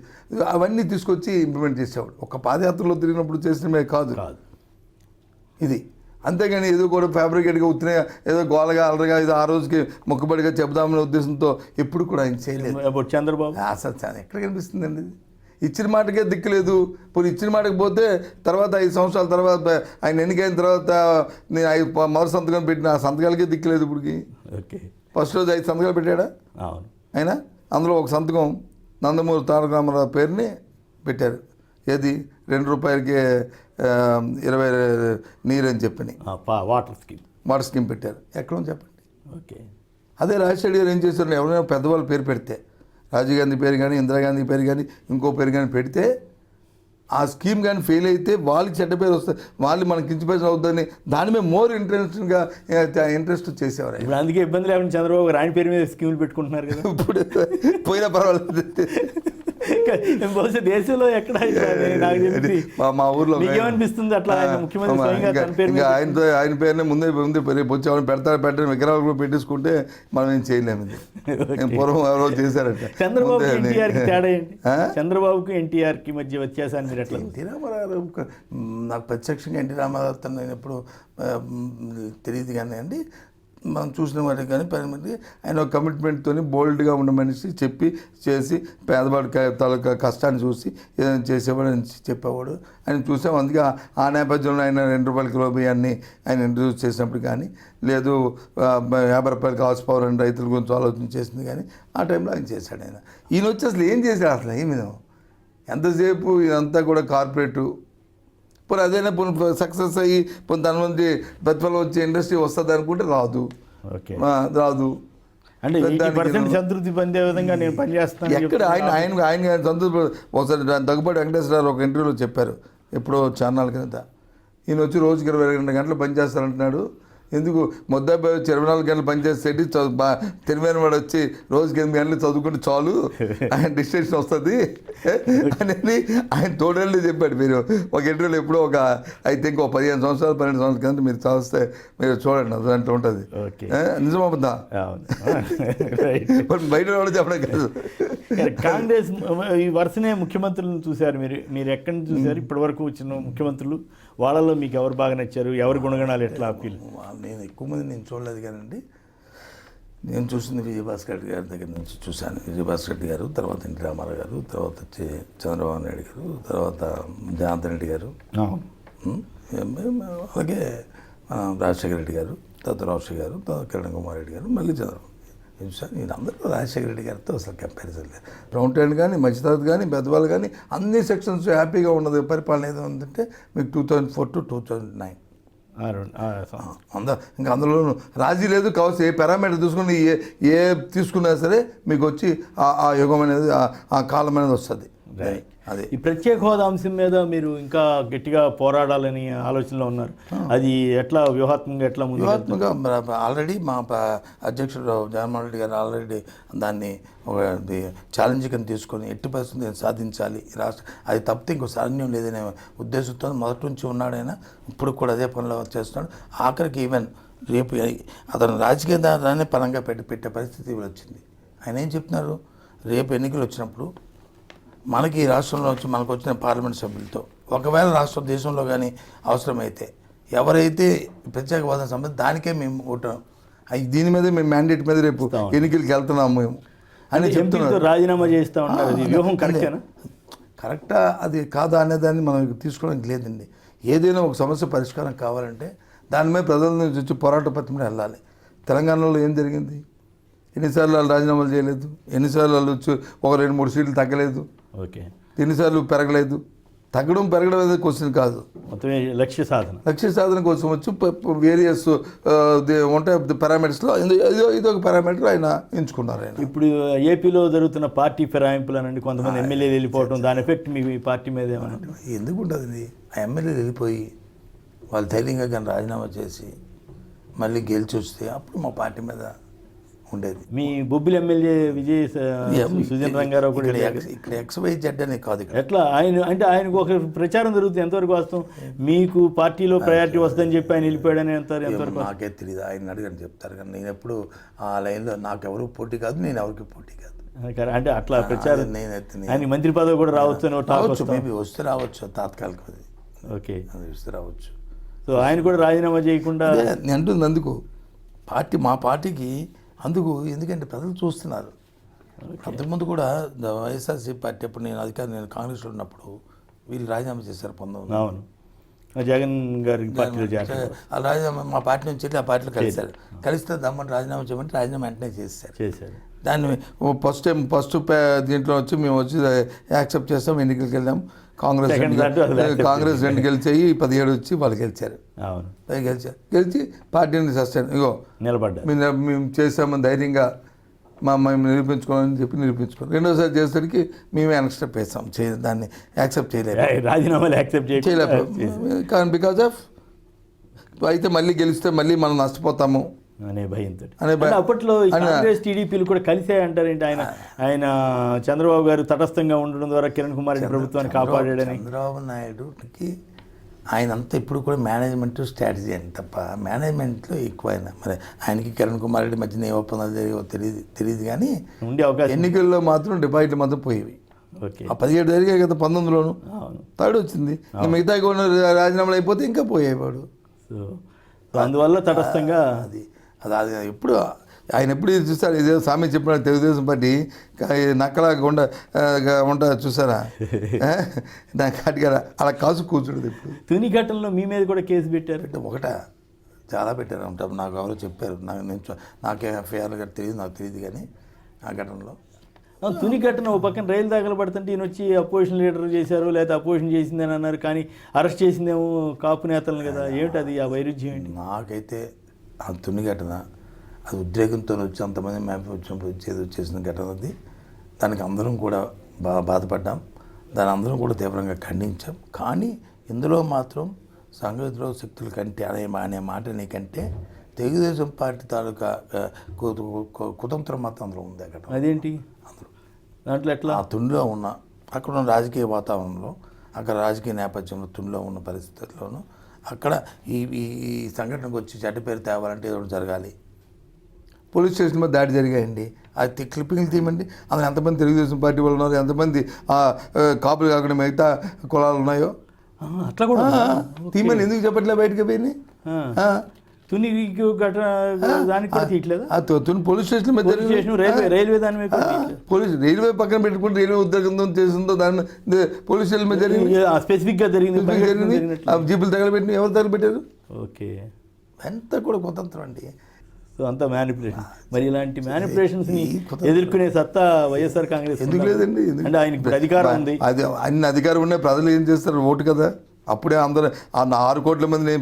Speaker 2: అవన్నీ తీసుకొచ్చి ఇంప్లిమెంట్ చేసేవాడు. ఒక పాదయాత్రలో తిరిగినప్పుడు చేసినమే కాదు ఇది. అంతేగాని ఏదో కూడా ఫ్యాబ్రికేట్గా ఉత్తినే ఏదో గోలగా అలరగా ఏదో ఆ రోజుకి మొక్కుబడిగా చెప్దామనే ఉద్దేశంతో ఎప్పుడు కూడా ఆయన చేయలేదు.
Speaker 1: చంద్రబాబు
Speaker 2: అసలు ఎక్కడ కనిపిస్తుందండి ఇది? ఇచ్చిన మాటకే దిక్కులేదు. ఇప్పుడు ఇచ్చిన మాటకి పోతే తర్వాత 5 సంవత్సరాల తర్వాత ఆయన ఎన్నికైన తర్వాత నేను 5 మొదటి సంతకం పెట్టిన ఆ సంతకాలకే దిక్కులేదు ఇప్పటికి.
Speaker 1: ఓకే.
Speaker 2: ఫస్ట్ రోజు 5 సంతకాలు పెట్టాడా ఆయన? అందులో ఒక సంతకం నందమూరి తారక రామారావు పేరుని పెట్టారు. ఏది 2 రూపాయలకి 20 నీరు అని చెప్పని
Speaker 1: వాటర్ స్కీమ్.
Speaker 2: వాటర్ స్కీమ్ పెట్టారు. ఎక్కడ ఉంది చెప్పండి.
Speaker 1: ఓకే.
Speaker 2: అదే రాజశేఖర్ గారు ఏం చేశారు, ఎవరైనా పెద్దవాళ్ళ పేరు పెడితే, రాజీవ్ గాంధీ పేరు కానీ ఇందిరాగాంధీ పేరు కానీ ఇంకో పేరు కానీ పెడితే ఆ స్కీమ్ కానీ ఫెయిల్ అయితే వాళ్ళకి చెడ్డ పేరు వస్తుంది, వాళ్ళు మనకి ఇన్స్పిరేషన్ అవుతుందని దాని మీద మోర్ ఇంట్రెస్ట్ చేసేవారు.
Speaker 1: ఇప్పుడు అందుకే ఇబ్బంది లేకుండా చంద్రబాబు గారు ఆయన పేరు మీద స్కీములు పెట్టుకుంటున్నారు కదా.
Speaker 2: ఇప్పుడు పోయినా పర్వాలేదు.
Speaker 1: బహుశా దేశంలో ఎక్కడ నాకు తెలిసి
Speaker 2: మా ఊర్లో
Speaker 1: ఏమనిపిస్తుంది అట్లా ఆయన ముఖ్యమంత్రి స్వయంగా తన పేరు మీద
Speaker 2: ఆయన పేరునే ముందే రేపు వచ్చి ఎవరైనా పెట్టిన విగ్రహాలు కూడా పెట్టేసుకుంటే మనం ఏం చేయలేము. ఇది పూర్వం ఎవరో చేశారట.
Speaker 1: చంద్రబాబు ఎన్టీఆర్కి తేడా ఏంటి? చంద్రబాబుకి ఎన్టీఆర్కి మధ్య వ్యత్యాసాన్ని మీరు ఎట్లా?
Speaker 2: ఎన్టీ రామారావు నాకు ప్రత్యక్షంగా ఎన్టీ రామారావుతో నేను ఎప్పుడు తెలియదు కానీ అండి, మనం చూసిన వాటికి కానీ పరిమితి ఆయన ఒక కమిట్మెంట్తో బోల్డ్గా ఉన్న మనిషి, చెప్పి చేసి పేదవాడి తాలూకా కష్టాన్ని చూసి ఏదైనా చేసేవాడు అని చెప్పేవాడు. ఆయన చూసాం. అందుకే ఆ నేపథ్యంలో ఆయన 2 రూపాయల కిలో బియ్యాన్ని ఆయన ఇంట్రడ్యూస్ చేసినప్పుడు కానీ, లేదు 50 రూపాయలకి హౌస్ పవర్ అని రైతుల గురించి ఆలోచన చేసింది కానీ ఆ టైంలో ఆయన చేశాడు. ఈయన వచ్చి అసలు ఏం చేశాడు, అసలు ఏమి ఎంతసేపు ఇదంతా కూడా కార్పొరేటు. పోనీ అదైనా సక్సెస్ అయ్యి దాని నుంచి ప్రతిఫలం వచ్చే ఇండస్ట్రీ వస్తుంది అనుకుంటే రాదు. రాదు.
Speaker 1: అంటే 80% సంతృప్తి పొందే విధంగా నేను పనిచేస్తాను.
Speaker 2: ఎక్కడ ఆయన సంతృప్తి. ఒకసారి దగ్గుబాటి వెంకటేశ్వరరావు ఒక ఇంటర్వ్యూలో చెప్పారు, ఎప్పుడో చాన్నాళ్ళ కింద, ఈయన వచ్చి రోజుకి 22 గంటలు పనిచేస్తానంటున్నాడు. ఎందుకు ముద్దాబాయి వచ్చి 24 గంటలు పనిచేసేటి తెలివైన వాడు వచ్చి రోజుకి 8 గంటలు చదువుకుంటే చాలు, ఆయన డిస్టింక్షన్ వస్తుంది అనేది ఆయన తోడేళ్ళు చెప్పాడు. మీరు ఒక ఇంటర్వ్యూలో ఎప్పుడో ఒక ఐ థింక్ 15 సంవత్సరాలు 12 సంవత్సరాల కింద మీరు చదివిస్తే మీరు చూడండి, అది అంటే ఉంటుంది. నిజమవుతుందా? బయట వాడు చెప్పడం కాదు.
Speaker 1: కాంగ్రెస్ ఈ వరుసనే ముఖ్యమంత్రులను చూశారు మీరు ఎక్కడి నుంచి చూశారు ఇప్పటి వరకు వచ్చిన ముఖ్యమంత్రులు? వాళ్ళలో మీకు ఎవరు బాగా నచ్చారు? ఎవరి గుణగణాలు ఎట్లా అప్పీల్?
Speaker 2: నేను ఎక్కువ మంది నేను చూడలేదు కానండి, నేను చూసింది విజయభాస్కర్ రెడ్డి గారి దగ్గర నుంచి చూశాను. విజయభాస్కర్ రెడ్డి గారు, తర్వాత ఎన్టీ రామారావు గారు, తర్వాత వచ్చి చంద్రబాబు నాయుడు గారు, తర్వాత జనార్దన్ రెడ్డి గారు, అలాగే రాజశేఖర రెడ్డి గారు, తర్వాత రాజశేఖర్ గారు, తర్వాత కిరణ్ కుమార్ రెడ్డి గారు, మళ్ళీ చంద్రబాబు. నేను అందరూ రాజశేఖర రెడ్డి గారితో అసలు కంపారిజన్ లేదు. రౌండ్ టైం కానీ, మధ్యతరగతి కానీ, పెద్దవాళ్ళు కానీ అన్ని సెక్షన్స్ హ్యాపీగా ఉన్నది పరిపాలన ఏదో ఉందంటే మీకు 2004 to 2009 ఇంకా అందులో రాజీ లేదు. కావచ్చు ఏ పారామీటర్ తీసుకుని ఏ తీసుకున్నా సరే మీకు వచ్చి ఆ యుగం అనేది ఆ కాలం అనేది వస్తుంది.
Speaker 1: అదే ఈ ప్రత్యేక హోదా అంశం మీద మీరు ఇంకా గట్టిగా పోరాడాలని ఆలోచనలో ఉన్నారు. అది ఎట్లా వ్యూహాత్మకంగా ఎట్లా
Speaker 2: వ్యూహాత్మకంగా ఆల్రెడీ మా అధ్యక్షుడు జగన్మోహన్ రెడ్డి గారు ఆల్రెడీ దాన్ని ఒక ఛాలెంజ్ కింద తీసుకొని ఎట్టి పరిస్థితి సాధించాలి ఈ రాష్ట్రం, అది తప్పితే ఇంకో సాధ్యం లేదనే ఉద్దేశంతో మొదటి నుంచి ఉన్నాడైనా ఇప్పుడు కూడా అదే పనిలో చేస్తున్నాడు. ఆఖరికి ఈవెన్ రేపు అతను రాజకీయ దాన్ని పరంగా పెట్టే పరిస్థితి వచ్చింది. ఆయన ఏం చెప్తున్నారు, రేపు ఎన్నికలు వచ్చినప్పుడు మనకి ఈ రాష్ట్రంలో వచ్చి మనకు వచ్చిన పార్లమెంట్ సభ్యులతో ఒకవేళ రాష్ట్రం దేశంలో కానీ అవసరమైతే ఎవరైతే ప్రత్యేక హోదా సంబంధించి దానికే మేము ఓటాం, దీని మీద మేము మ్యాండేట్ మీద రేపు ఎన్నికలకి వెళ్తున్నాము మేము అని చెప్తున్నారు.
Speaker 1: రాజీనామా చేస్తూ ఉంటారు. వ్యూహం కరెక్టేనా?
Speaker 2: కరెక్టా అది కాదా అనేదాన్ని మనం తీసుకోవడానికి లేదండి. ఏదైనా ఒక సమస్య పరిష్కారం కావాలంటే దాని మీద ప్రజల నుంచి వచ్చి పోరాట పత్రం వెళ్ళాలి. తెలంగాణలో ఏం జరిగింది? ఎన్నిసార్లు వాళ్ళు రాజీనామాలు చేయలేదు, ఎన్నిసార్లు వాళ్ళు వచ్చి 1-2-3 సీట్లు తగ్గలేదు, ఎన్నిసార్లు పెరగలేదు. తగ్గడం పెరగడం అనేది క్వశ్చన్ కాదు,
Speaker 1: మొత్తం లక్ష్య
Speaker 2: సాధన కోసం వచ్చి వేరియస్ ఉంటాయి పారామీటర్స్లో ఇదొక పారామీటర్ ఆయన ఎంచుకున్నారు. ఆయన
Speaker 1: ఇప్పుడు ఏపీలో జరుగుతున్న పార్టీ ఫిరాయింపులు అనండి, కొంతమంది ఎమ్మెల్యేలు వెళ్ళిపోవడం, దాని ఎఫెక్ట్ మీ పార్టీ మీద ఏమన్నా?
Speaker 2: ఎందుకు ఉంటుంది? ఆ ఎమ్మెల్యేలు వెళ్ళిపోయి వాళ్ళు ధైర్యంగా కానీ రాజీనామా చేసి మళ్ళీ గెలిచి వస్తే అప్పుడు మా పార్టీ మీద ఉండేది.
Speaker 1: మీ బొబ్బిలి ఎమ్మెల్యే విజయ్ సుజన్ రంగారావు కూడా
Speaker 2: ఇక్కడ XYZ అనే కాదు.
Speaker 1: ఎట్లా ఆయన అంటే ఆయనకు ఒక ప్రచారం జరుగుతుంది, ఎంతవరకు వాస్తవం? మీకు పార్టీలో ప్రయారిటీ వస్తుందని చెప్పి ఆయన వెళ్ళిపోయాడని ఎంతవరకు?
Speaker 2: నాకే తెలియదు, ఆయన అడిగని చెప్తారు. కానీ నేను ఎప్పుడు ఆ లైన్లో నాకెవరు పోటీ కాదు, నేను ఎవరికి పోటీ కాదు.
Speaker 1: అంటే అట్లా ప్రచారం ఆయన మంత్రి పదవి కూడా రావచ్చు,
Speaker 2: మేబీ వస్తే రావచ్చు, తాత్కాలిక అది.
Speaker 1: ఓకే,
Speaker 2: వస్తే రావచ్చు.
Speaker 1: సో ఆయన కూడా రాజీనామా చేయకుండా
Speaker 2: నేను అంటుంది అందుకు మా పార్టీకి అందుకు ఎందుకంటే ప్రజలు చూస్తున్నారు. అంతకుముందు కూడా వైఎస్ఆర్సీపీ పార్టీ అప్పుడు నేను కాంగ్రెస్లో ఉన్నప్పుడు వీళ్ళు రాజీనామా చేశారు 19.
Speaker 1: అవును, జగన్ గారి పార్టీలో
Speaker 2: రాజీనామా మా పార్టీ నుంచి వెళ్ళి ఆ పార్టీలో కలిశారు. కలిస్తే దమ్మని రాజీనామా చేయమంటే రాజీనామా వెంటనే చేశారు. దాన్ని ఫస్ట్ దీంట్లో వచ్చి మేము వచ్చి యాక్సెప్ట్ చేస్తాం, ఎన్నికలకు వెళ్ళాం. కాంగ్రెస్ రెండు గెలిచాయి, 17 వచ్చి వాళ్ళు గెలిచారు.
Speaker 1: అవును,
Speaker 2: గెలిచి పార్టీని సస్టైన్
Speaker 1: నిలబడ్డారు.
Speaker 2: మేము చేసామని ధైర్యంగా మేము నిరూపించుకోవాలని చెప్పి నిరూపించుకోవాలి. రెండోసారి చేసేసరికి మేమే వెనక్కి స్టెప్ వేస్తాం, దాన్ని యాక్సెప్ట్
Speaker 1: రాజీనామాలు యాక్సెప్ట్
Speaker 2: చేయలేము. కానీ బికాజ్ ఆఫ్ అయితే మళ్ళీ గెలిస్తే మళ్ళీ మనం నష్టపోతాము
Speaker 1: అనే భయంతో. అప్పట్లో కాంగ్రెస్ టీడీపీలు కూడా కలిసే అంటారేంటి? ఆయన చంద్రబాబు గారు తటస్థంగా ఉండడం ద్వారా కిరణ్ కుమార్ రెడ్డి ప్రభుత్వాన్ని కాపాడాడని.
Speaker 2: చంద్రబాబు నాయుడుకి ఆయన అంతా ఇప్పుడు కూడా మేనేజ్మెంట్ స్ట్రాటజీ అని తప్ప మేనేజ్మెంట్లో ఎక్కువ ఆయన. మరి ఆయనకి కిరణ్ కుమార్ రెడ్డి మధ్యన ఏ ఒప్పందాలు జరిగేవో తెలియదు కానీ
Speaker 1: ఉండే అవకాశం
Speaker 2: ఎన్నికల్లో మాత్రం డిపాజిట్లు మాత్రం పోయేవి. ఆ 17 జరిగాయి కదా, 19లోను థర్డ్ వచ్చింది. మిగతా కూడా రాజీనామాలు అయిపోతే ఇంకా పోయేవాడు.
Speaker 1: సో అందువల్ల తటస్థంగా
Speaker 2: అది ఎప్పుడు ఆయన ఎప్పుడు చూస్తారు, ఇదే సామి చెప్పిన తెలుగుదేశం పార్టీ నక్కలాగా ఉంటుంది చూసారా, నా కాటిగా అలా కాసు కూర్చుంటుంది. ఇప్పుడు
Speaker 1: తుని ఘటనలో మీ మీద కూడా కేసు పెట్టారు.
Speaker 2: ఒకట చాలా పెట్టారు ఉంటాం, నాకు ఎవరో చెప్పారు. నాకే ఎఫ్ఐఆర్ గారు తెలియదు, నాకు తెలియదు. కానీ ఆ ఘటనలో
Speaker 1: తుని ఘటన ఓ పక్కన రైలు దాఖలు పడుతుంటే ఈయన వచ్చి అపోజిషన్ లీడర్ చేశారు, లేదా అపోజిషన్ చేసిందని అన్నారు. కానీ అరెస్ట్ చేసిందేమో కాపు నేతలను కదా. ఏమిటి అది, ఆ వైరుధ్యం ఏంటి?
Speaker 2: నాకైతే ఆ తుని ఘటన అది ఉద్రేకంతో వచ్చి అంతమంది మ్యాప్ వచ్చినప్పుడు వచ్చేసిన ఘటన అది. దానికి అందరం కూడా బాధపడ్డాం, దాని అందరం కూడా తీవ్రంగా ఖండించాం. కానీ ఇందులో మాత్రం సంఘవిద్రోహ శక్తుల కంటే అనే మాట నీకంటే తెలుగుదేశం పార్టీ తాలూకా కుతంత్రం మాత్రం అందులో ఉంది. అక్కడ
Speaker 1: అదేంటి దాంట్లో ఎట్లా?
Speaker 2: ఆ తునిలో ఉన్న అక్కడ ఉన్న రాజకీయ వాతావరణంలో, అక్కడ రాజకీయ నేపథ్యంలో, తునిలో ఉన్న పరిస్థితుల్లోనూ అక్కడ ఈ సంఘటనకు వచ్చి చెడ్డ పేరు తేవాలంటే ఏదో జరగాలి. పోలీస్ స్టేషన్ మీద దాడి జరిగాయండి, అది క్లిప్పింగ్లు తీయమండి. అందులో ఎంతమంది తెలుగుదేశం పార్టీ వాళ్ళు ఉన్నారు, ఎంతమంది కాపులు కాకుండా మిగతా కులాలు ఉన్నాయో
Speaker 1: అట్లా కూడా
Speaker 2: తీయమని ఎందుకు చెప్పట్లే బయటకు పోయి?
Speaker 1: తుని ఘటన దానికి కూడా తీయట్లేదా?
Speaker 2: తుని పోలీస్ స్టేషన్ మీద
Speaker 1: రైల్వే దాని మీద
Speaker 2: రైల్వే పక్కన పెట్టుకుంటే రైల్వే ఉద్యోగం చేసిందో దాని పోలీస్ స్టేషన్ మీద జరిగింది.
Speaker 1: స్పెసిఫిక్ గా జరిగింది.
Speaker 2: జీపులు తగలబెట్టిన ఎవరు తగలబెట్టారు?
Speaker 1: ఓకే,
Speaker 2: అంతా కూడా కుతంత్రం అండి.
Speaker 1: సో అంతా మ్యానిపులేషన్. మరి ఇలాంటి మ్యానిపులేషన్స్ ని ఎదుర్కొనే సత్తా వైఎస్ఆర్ కాంగ్రెస్
Speaker 2: ఎందుకు లేదండి?
Speaker 1: అంటే ఆయనకి అధికారం ఉంది.
Speaker 2: అది అన్ని అధికారం ఉన్నాయి, ప్రజలు ఏం చేస్తారు? ఓటు కదా. అప్పుడే అందరూ 6 కోట్ల మంది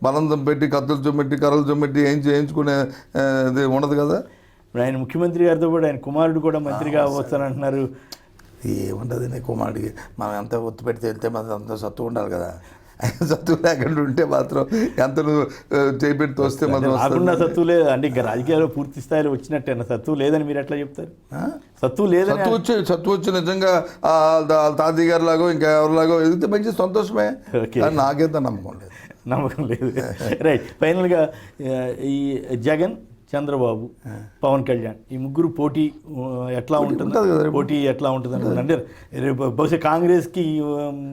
Speaker 2: బలంతం పెట్టి కత్తులు చూపెట్టి కర్రలు చూపెట్టి చేయించుకునే అది ఉండదు కదా.
Speaker 1: ఆయన ముఖ్యమంత్రి గారితో కూడా ఆయన కుమారుడు కూడా మంత్రిగా వస్తానంటున్నారు.
Speaker 2: ఏముంటుంది కుమారుడికి? మనం ఎంత ఒత్తి పెడితే వెళ్తే మనం అంత సత్తు ఉండాలి కదా. సత్తువు లేకుండా ఉంటే మాత్రం ఎంత చేపెట్టి తోస్తే మాత్రం
Speaker 1: సత్తు లేదు అంటే ఇంకా రాజకీయాల్లో పూర్తి స్థాయిలో వచ్చినట్టేనా? సత్తు లేదని మీరు ఎట్లా చెప్తారు? సత్తు లేదని
Speaker 2: సత్తు వచ్చి నిజంగా తాతయ్య గారి లాగో ఇంకా ఎవరిలాగో ఎదిగితే మంచి సంతోషమే. నాకైతే నమ్మకం లేదు.
Speaker 1: రైట్. ఫైనల్గా ఈ జగన్, చంద్రబాబు, పవన్ కళ్యాణ్ ఈ ముగ్గురు పోటీ ఎట్లా ఉంటుంది? పోటీ ఎట్లా ఉంటుంది అంటే బహుశా కాంగ్రెస్కి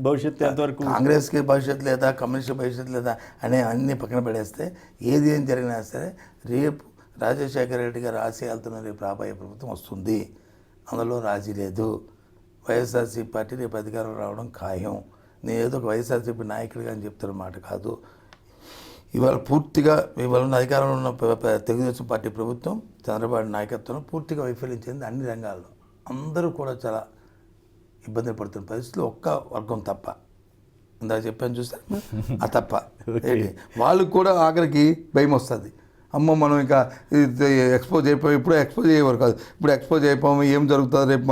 Speaker 1: భవిష్యత్తు ఎంతవరకు?
Speaker 2: కాంగ్రెస్కి భవిష్యత్తు లేదా, కమ్యూనిస్ట్ భవిష్యత్తు లేదా అనే అన్ని పక్కన పడేస్తే ఏం జరిగినా సరే రేపు రాజశేఖర రెడ్డి గారు ఆశయాలతో రేపు రాబోయే ప్రభుత్వం వస్తుంది, అందులో రాజీ లేదు. వైఎస్ఆర్సీపీ పార్టీ రేపు అధికారం రావడం ఖాయం. నేను ఏదో ఒక వైఎస్ఆర్సీపీ నాయకుడిగా అని చెప్తున్న మాట కాదు. ఇవాళ పూర్తిగా ఉన్న అధికారంలో ఉన్న తెలుగుదేశం పార్టీ ప్రభుత్వం చంద్రబాబు నాయకత్వంలో పూర్తిగా వైఫల్యం చెంది అన్ని రంగాల్లో అందరూ కూడా చాలా ఇబ్బంది పడుతున్న పరిస్థితులు ఒక్క వర్గం తప్ప. ఇందాక చెప్పాను చూసారు, ఆ తప్ప వాళ్ళకు కూడా ఆఖరికి భయం వస్తుంది. అమ్మో మనం ఇంకా ఎక్స్పోజ్ అయిపోయి, ఇప్పుడు ఎక్స్పోజ్ అయ్యేవారు కాదు, ఇప్పుడు ఎక్స్పోజ్ అయిపోయాము, ఏం జరుగుతుంది రేపు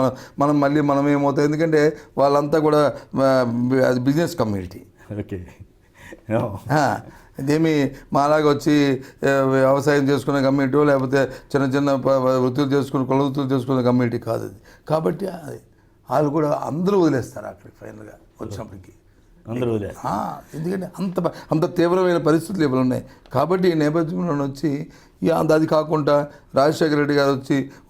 Speaker 2: మనం ఏమవుతుంది? ఎందుకంటే వాళ్ళంతా కూడా అది బిజినెస్ కమ్యూనిటీ.
Speaker 1: ఓకే,
Speaker 2: ఇదేమి మాలాగా వచ్చి వ్యవసాయం చేసుకునే కమ్యూనిటీ లేకపోతే చిన్న వృత్తులు చేసుకుని కుల వృత్తులు చేసుకునే కమ్యూనిటీ కాదు అది. కాబట్టి వాళ్ళు కూడా అందరూ వదిలేస్తారు అక్కడికి ఫైనల్గా వచ్చినప్పటికీ
Speaker 1: అందరూ వదిలేస్తారు.
Speaker 2: ఎందుకంటే అంత తీవ్రమైన పరిస్థితులు ఇవాళ ఉన్నాయి. కాబట్టి ఈ నేపథ్యంలో వచ్చి అది కాకుండా రాజశేఖర రెడ్డి గారు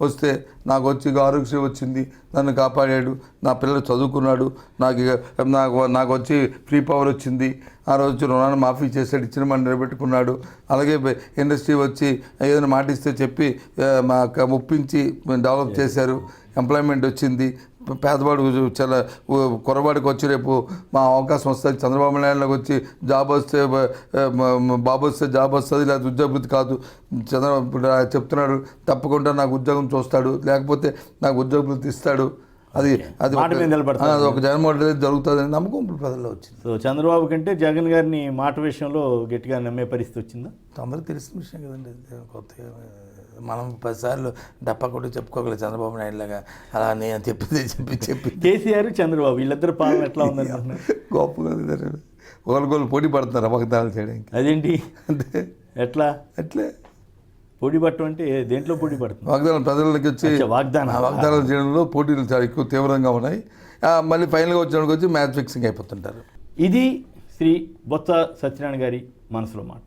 Speaker 2: వస్తే నాకు ఆరోగ్యశ్రీ వచ్చింది, నన్ను కాపాడాడు, నా పిల్లలు చదువుకున్నాడు, నాకు వచ్చి ఫ్రీ పవర్ వచ్చింది, ఆ రోజు రుణాన్ని మాఫీ చేశాడు, ఇచ్చిన మాట నిలబెట్టుకున్నాడు. అలాగే ఇండస్ట్రీ వచ్చి ఏదైనా మాట ఇస్తే చెప్పి ఒప్పించి డెవలప్ చేశారు, ఎంప్లాయ్మెంట్ వచ్చింది,
Speaker 3: పేదవాడు చాలా కుర్రవాడికి వచ్చి రేపు మా అవకాశం వస్తుంది, చంద్రబాబు నాయుడులోకి వచ్చి జాబ్ వస్తే బాబు వస్తే జాబ్ వస్తుంది, లేదా ఉద్యోగ కాదు, చంద్రబాబు చెప్తున్నాడు తప్పకుండా నాకు ఉద్యోగం చూస్తాడు, లేకపోతే నాకు ఉద్యోగ ఇస్తాడు, అది అది
Speaker 1: మాట మీద నిలబడతాడు.
Speaker 3: అది ఒక జగన్మోహన్ రెడ్డి జరుగుతుందని నమ్మకం ఇప్పుడు ప్రజల్లో వచ్చింది.
Speaker 1: సో చంద్రబాబు కంటే జగన్ గారిని మాట విషయంలో గట్టిగా నమ్మే పరిస్థితి వచ్చిందా?
Speaker 3: అందరికీ తెలిసిన విషయం కదండి, కొత్తగా మనం 10 సార్లు డప్పా కొట్టి చెప్పుకోగలరు చంద్రబాబు నాయుడు లాగా, అలా నేను చెప్పి
Speaker 1: కేసీఆర్ చంద్రబాబు వీళ్ళిద్దరు పాలన ఎట్లా ఉందనుకుంటున్నారు?
Speaker 3: గొప్పగా ఒకరికొకరు పోటీ పడుతున్నారు వాగ్దానాలు చేయడానికి.
Speaker 1: అదేంటి
Speaker 3: అంటే
Speaker 1: ఎట్లా
Speaker 3: అట్లే
Speaker 1: పొడి పట్టం అంటే దేంట్లో పొడి పడుతుంది?
Speaker 3: వాగ్దానం ప్రజలకి వచ్చి వాగ్దానాలు చేయడంలో పోటీలు చాలా ఎక్కువ తీవ్రంగా ఉన్నాయి. మళ్ళీ ఫైనల్గా వచ్చినప్పుడు వచ్చి మ్యాచ్ ఫిక్సింగ్ అయిపోతుంటారు.
Speaker 1: ఇది శ్రీ బొత్స సత్యనారాయణ గారి మనసులో మాట.